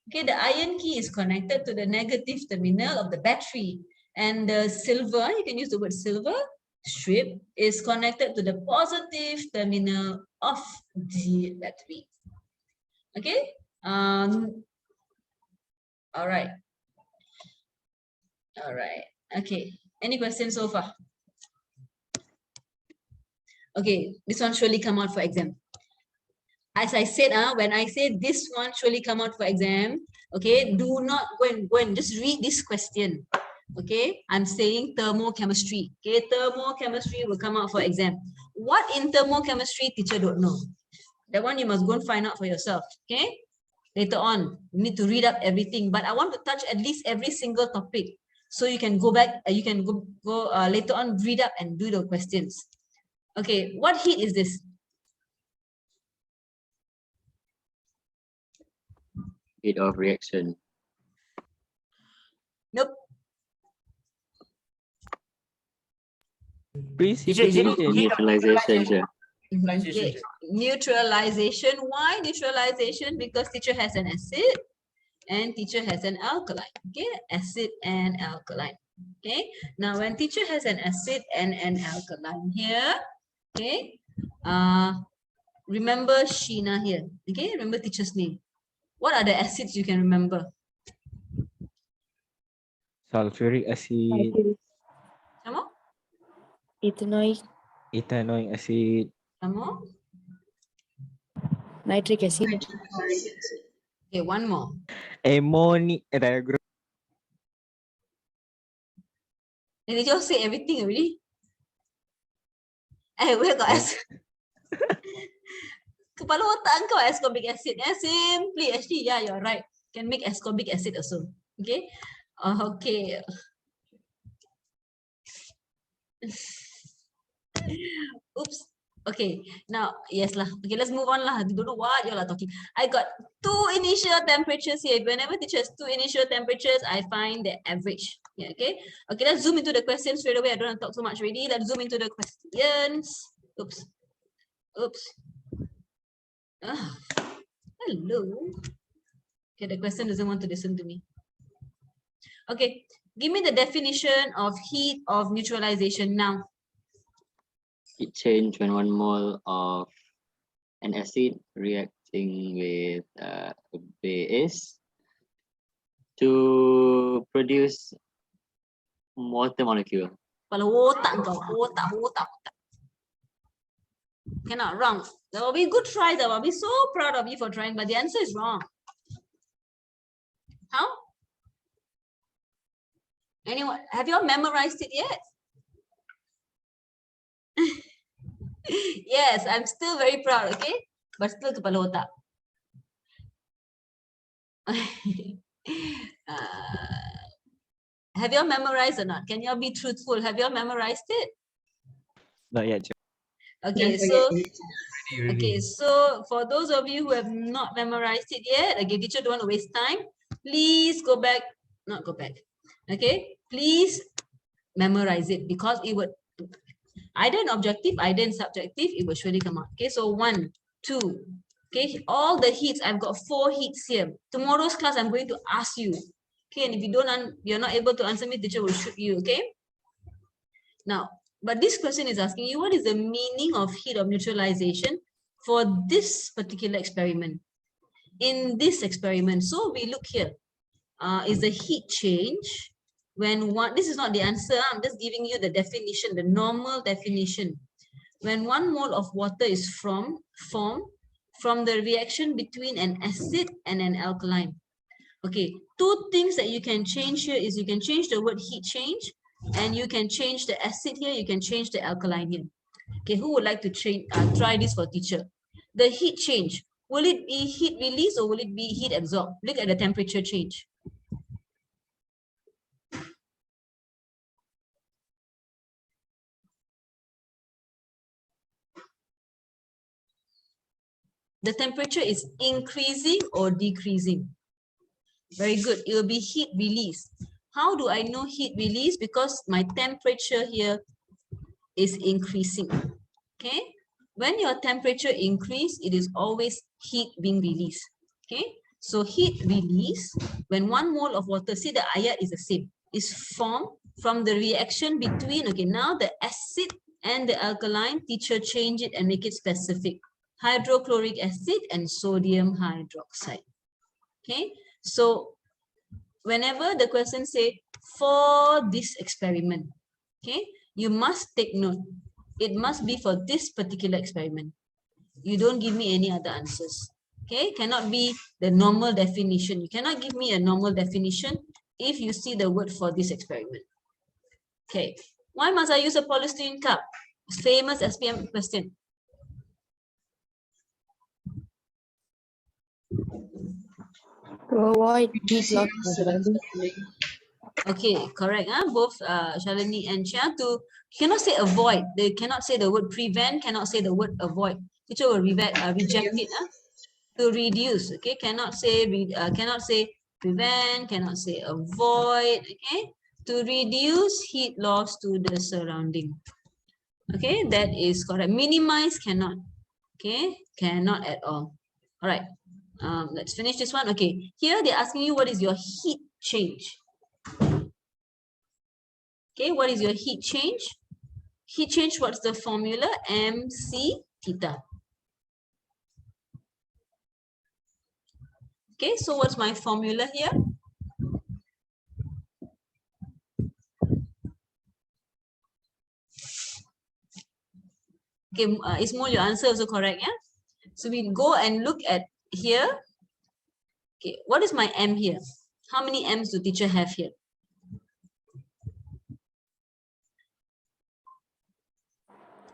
Speaker 1: Okay, the ion key is connected to the negative terminal of the battery, and the silver, you can use the word silver, strip is connected to the positive terminal of the battery. Okay. All right. Okay, any questions so far? Okay, this one surely come out for exam. As I said, when I say this one surely come out for exam, okay, do not go and just read this question. Okay, I'm saying thermochemistry. Okay, thermochemistry will come out for exam. What in thermochemistry teacher don't know? That one you must go and find out for yourself. Okay, later on you need to read up everything, but I want to touch at least every single topic, so you can go back. You can go later on, read up and do the questions. Okay, what heat is this?
Speaker 12: Heat of reaction.
Speaker 1: Nope.
Speaker 2: Precipitation.
Speaker 12: Neutralization, sir.
Speaker 1: Okay. Neutralization. Why neutralization? Because teacher has an acid and teacher has an alkaline. Okay, acid and alkaline. Okay, now when teacher has an acid and an alkaline here, okay, remember Sheena here. Okay, remember teacher's name. What are the acids you can remember?
Speaker 2: Sulfuric acid,
Speaker 1: Come on.
Speaker 2: ethanoic acid,
Speaker 1: Come on.
Speaker 14: Nitric acid.
Speaker 1: Okay, one more.
Speaker 2: ammonium.
Speaker 1: Did you all say everything already? Where got acid? Kepala otak kau ascorbic acid. Simply, actually, yeah, you're right. Can make ascorbic acid also. Okay. Okay. Oops. Okay. Now, yes lah. Okay, let's move on lah. I don't know what you all are talking. I got two initial temperatures here. Whenever teacher has two initial temperatures, I find the average. Yeah, okay. Okay, let's zoom into the questions straight away. I don't want to talk so much already. Let's zoom into the questions. Oops. Oops. Hello. Okay, the question doesn't want to listen to me. Okay, give me the definition of heat of neutralization now.
Speaker 12: Heat change when 1 mole of an acid reacting with a base to produce water molecule.
Speaker 1: Kepala otak kau, otak. Cannot, wrong. That will be good try. That will be so proud of you for trying, but the answer is wrong. How? Anyone? Have you all memorized it yet? Yes, I'm still very proud, okay? But still kepala otak. Have you all memorized or not? Can you all be truthful? Have you all memorized it?
Speaker 2: Not yet.
Speaker 1: Okay, so for those of you who have not memorized it yet, again, teacher don't want to waste time. Please go back, not go back. Okay, please memorize it, because it would either in objective, either in subjective, it will surely come out. Okay, so 1, 2. Okay, all the heats, I've got 4 heats here. Tomorrow's class, I'm going to ask you. Okay, and if you you're not able to answer me, teacher will shoot you. Okay. Now, but this question is asking you, what is the meaning of heat of neutralization for this particular experiment? In this experiment, so we look here, is the heat change when this is not the answer, I'm just giving you the definition, the normal definition. When 1 mole of water is formed from the reaction between an acid and an alkaline. Okay, 2 things that you can change here is you can change the word heat change, and you can change the acid here, you can change the alkaline here. Okay, who would like to try this for teacher? The heat change, will it be heat release or will it be heat absorbed? Look at the temperature change. The temperature is increasing or decreasing? Very good. It will be heat release. How do I know heat release? Because my temperature here is increasing. Okay. When your temperature increase, it is always heat being released. Okay. So heat release, when 1 mole of water, see the ayat is the same, is formed from the reaction between, okay, now the acid and the alkaline, teacher change it and make it specific. Hydrochloric acid and sodium hydroxide. Okay. So whenever the question say for this experiment, okay, you must take note. It must be for this particular experiment. You don't give me any other answers. Okay, cannot be the normal definition. You cannot give me a normal definition if you see the word for this experiment. Okay, why must I use a polystyrene cup? Famous SPM question.
Speaker 14: To avoid heat loss from surrounding.
Speaker 1: Okay, correct. Both Shalini and Chia to cannot say avoid. They cannot say the word prevent, cannot say the word avoid. Teacher will reject it. To reduce. Okay, cannot say prevent, cannot say avoid. Okay, to reduce heat loss to the surrounding. Okay, that is correct. Minimize cannot. Okay, cannot at all. All right. Let's finish this one. Okay, here they're asking you what is your heat change. Okay, what is your heat change? Heat change, what's the formula? MC theta. Okay, so what's my formula here? Okay, Ismail, your answer also correct, yeah? So we go and look at here. Okay, what is my M here? How many M's do teacher have here?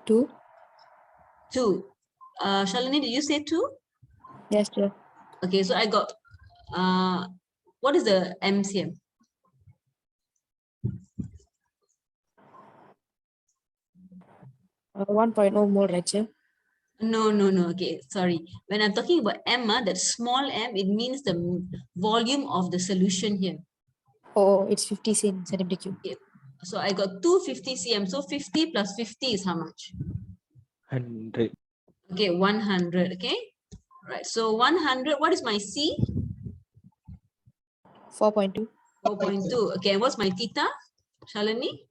Speaker 14: 2.
Speaker 1: 2. Shalini, did you say 2?
Speaker 14: Yes, sir.
Speaker 1: Okay, so I got, what is the M's here?
Speaker 14: 1.0 mole, right, sir?
Speaker 1: No. Okay, sorry. When I'm talking about M, that small m, it means the volume of the solution here.
Speaker 14: Oh, it's 50 centimeter cube.
Speaker 1: Okay. So I got 250 cm. So 50 plus 50 is how much?
Speaker 2: 100.
Speaker 1: Okay, 100. Okay. Right. So 100. What is my C?
Speaker 14: 4.2.
Speaker 1: 4.2. Okay. And what's my theta, Shalini?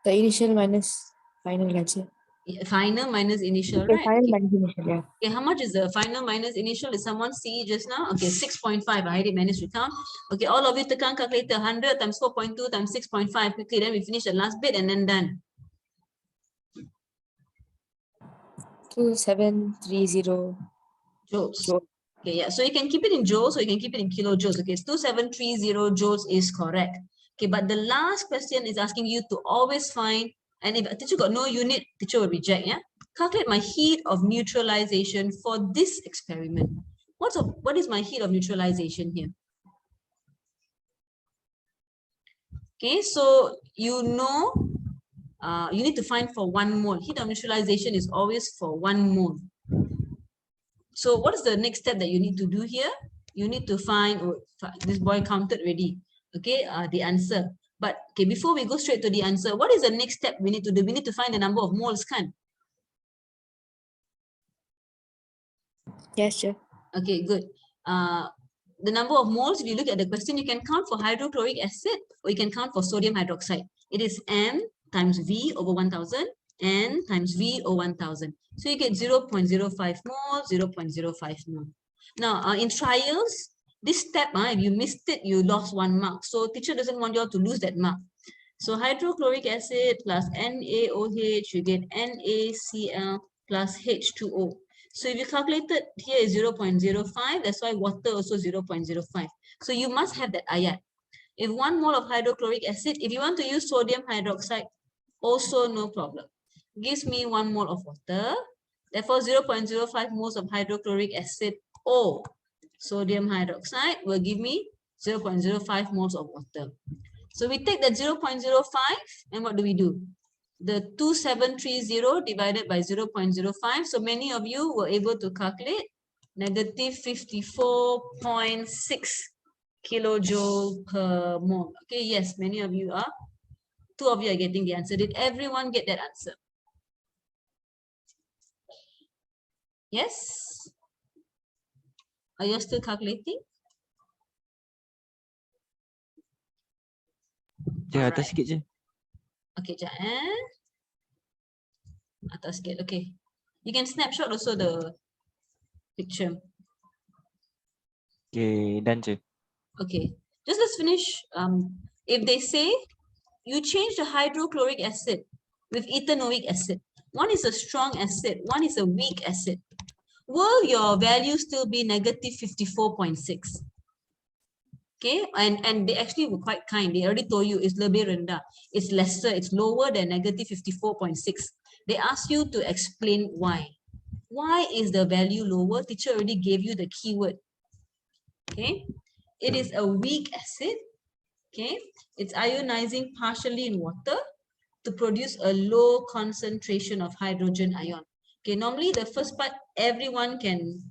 Speaker 14: The initial minus final, right, sir?
Speaker 1: Final minus initial,
Speaker 14: Okay,
Speaker 1: right?
Speaker 14: final
Speaker 1: Okay.
Speaker 14: minus initial, yeah.
Speaker 1: Okay, how much is the final minus initial? Did someone see just now? Okay, 6.5. I already managed to count. Okay, all of you tekan calculator 100 times 4.2 times 6.5 quickly. Then we finish the last bit and then done.
Speaker 14: 2730
Speaker 1: joules. Okay, yeah. So you can keep it in joules or you can keep it in kilojoules. Okay, it's 2730 joules is correct. Okay, but the last question is asking you to always find, and if a teacher got no unit, teacher will reject, yeah? Calculate my heat of neutralization for this experiment. What is my heat of neutralization here? Okay, so you know, you need to find for 1 mole. Heat of neutralization is always for 1 mole. So what is the next step that you need to do here? You need to find, oh, this boy counted already, okay, the answer. But okay, before we go straight to the answer, what is the next step we need to do? We need to find the number of moles, kan?
Speaker 14: Yes, sir.
Speaker 1: Okay, good. The number of moles, if you look at the question, you can count for hydrochloric acid or you can count for sodium hydroxide. It is M times V over 1000, N times V over 1000. So you get 0.05 mole, 0.05 mole. Now, in trials, this step, if you missed it, you lost 1 mark. So teacher doesn't want you all to lose that mark. So hydrochloric acid plus NaOH, you get NaCl plus H2O. So if you calculated here is 0.05, that's why water also 0.05. So you must have that ayat. If 1 mole of hydrochloric acid, if you want to use sodium hydroxide, also no problem. Gives me 1 mole of water. Therefore, 0.05 moles of hydrochloric acid or sodium hydroxide will give me 0.05 moles of water. So we take that 0.05 and what do we do? The 2730 divided by 0.05. So many of you were able to calculate negative 54.6 kilojoule per mole. Okay, yes, many of you are. 2 of you are getting the answer. Did everyone get that answer? Yes? Are you still calculating?
Speaker 2: Je, atas sikit je.
Speaker 1: Okay, sekejap atas sikit, okay. You can snapshot also the picture.
Speaker 2: Okay, done je.
Speaker 1: Okay, just let's finish. If they say you change the hydrochloric acid with ethanoic acid, one is a strong acid, one is a weak acid. Will your value still be negative 54.6? Okay, and they actually were quite kind. They already told you it's lebih rendah. It's lesser, it's lower than negative 54.6. They ask you to explain why. Why is the value lower? Teacher already gave you the keyword. Okay, it is a weak acid. Okay, it's ionizing partially in water to produce a low concentration of hydrogen ion. Okay, normally the first part everyone can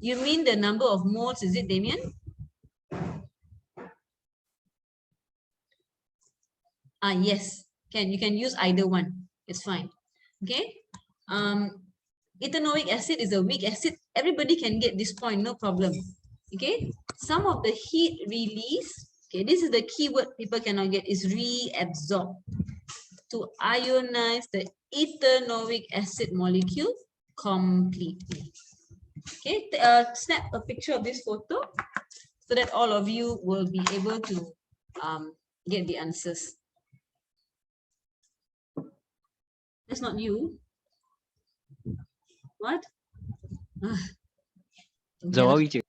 Speaker 1: you mean the number of moles, is it, Damien? Yes, you can use either one. It's fine. Okay. Ethanoic acid is a weak acid. Everybody can get this point, no problem. Okay. Some of the heat release, okay, this is the keyword people cannot get, is reabsorb to ionize the ethanoic acid molecule completely. Okay, snap a picture of this photo so that all of you will be able to get the answers. That's not you. What?
Speaker 2: Zawawi je.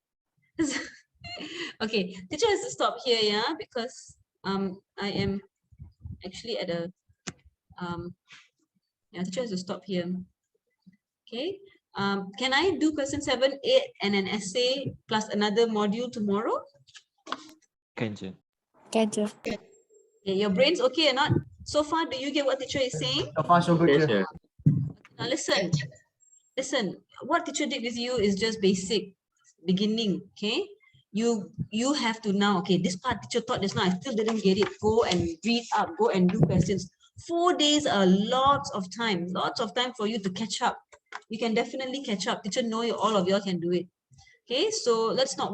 Speaker 1: Okay, teacher has to stop here, yeah, because I am actually at a yeah, teacher has to stop here. Okay. Can I do question 7, 8 and an essay plus another module tomorrow?
Speaker 2: Kan je.
Speaker 14: Can je.
Speaker 1: Okay, your brain's okay or not? So far, do you get what teacher is saying?
Speaker 10: So far, so good.
Speaker 12: Yes,
Speaker 10: Sir.
Speaker 12: sir.
Speaker 1: Now listen, what teacher did with you is just basic beginning. Okay, you have to now, okay, this part teacher taught just now, I still didn't get it. Go and read up, go and do questions. 4 days are lots of time for you to catch up. You can definitely catch up. Teacher know you, all of y'all can do it. Okay, so let's not wait.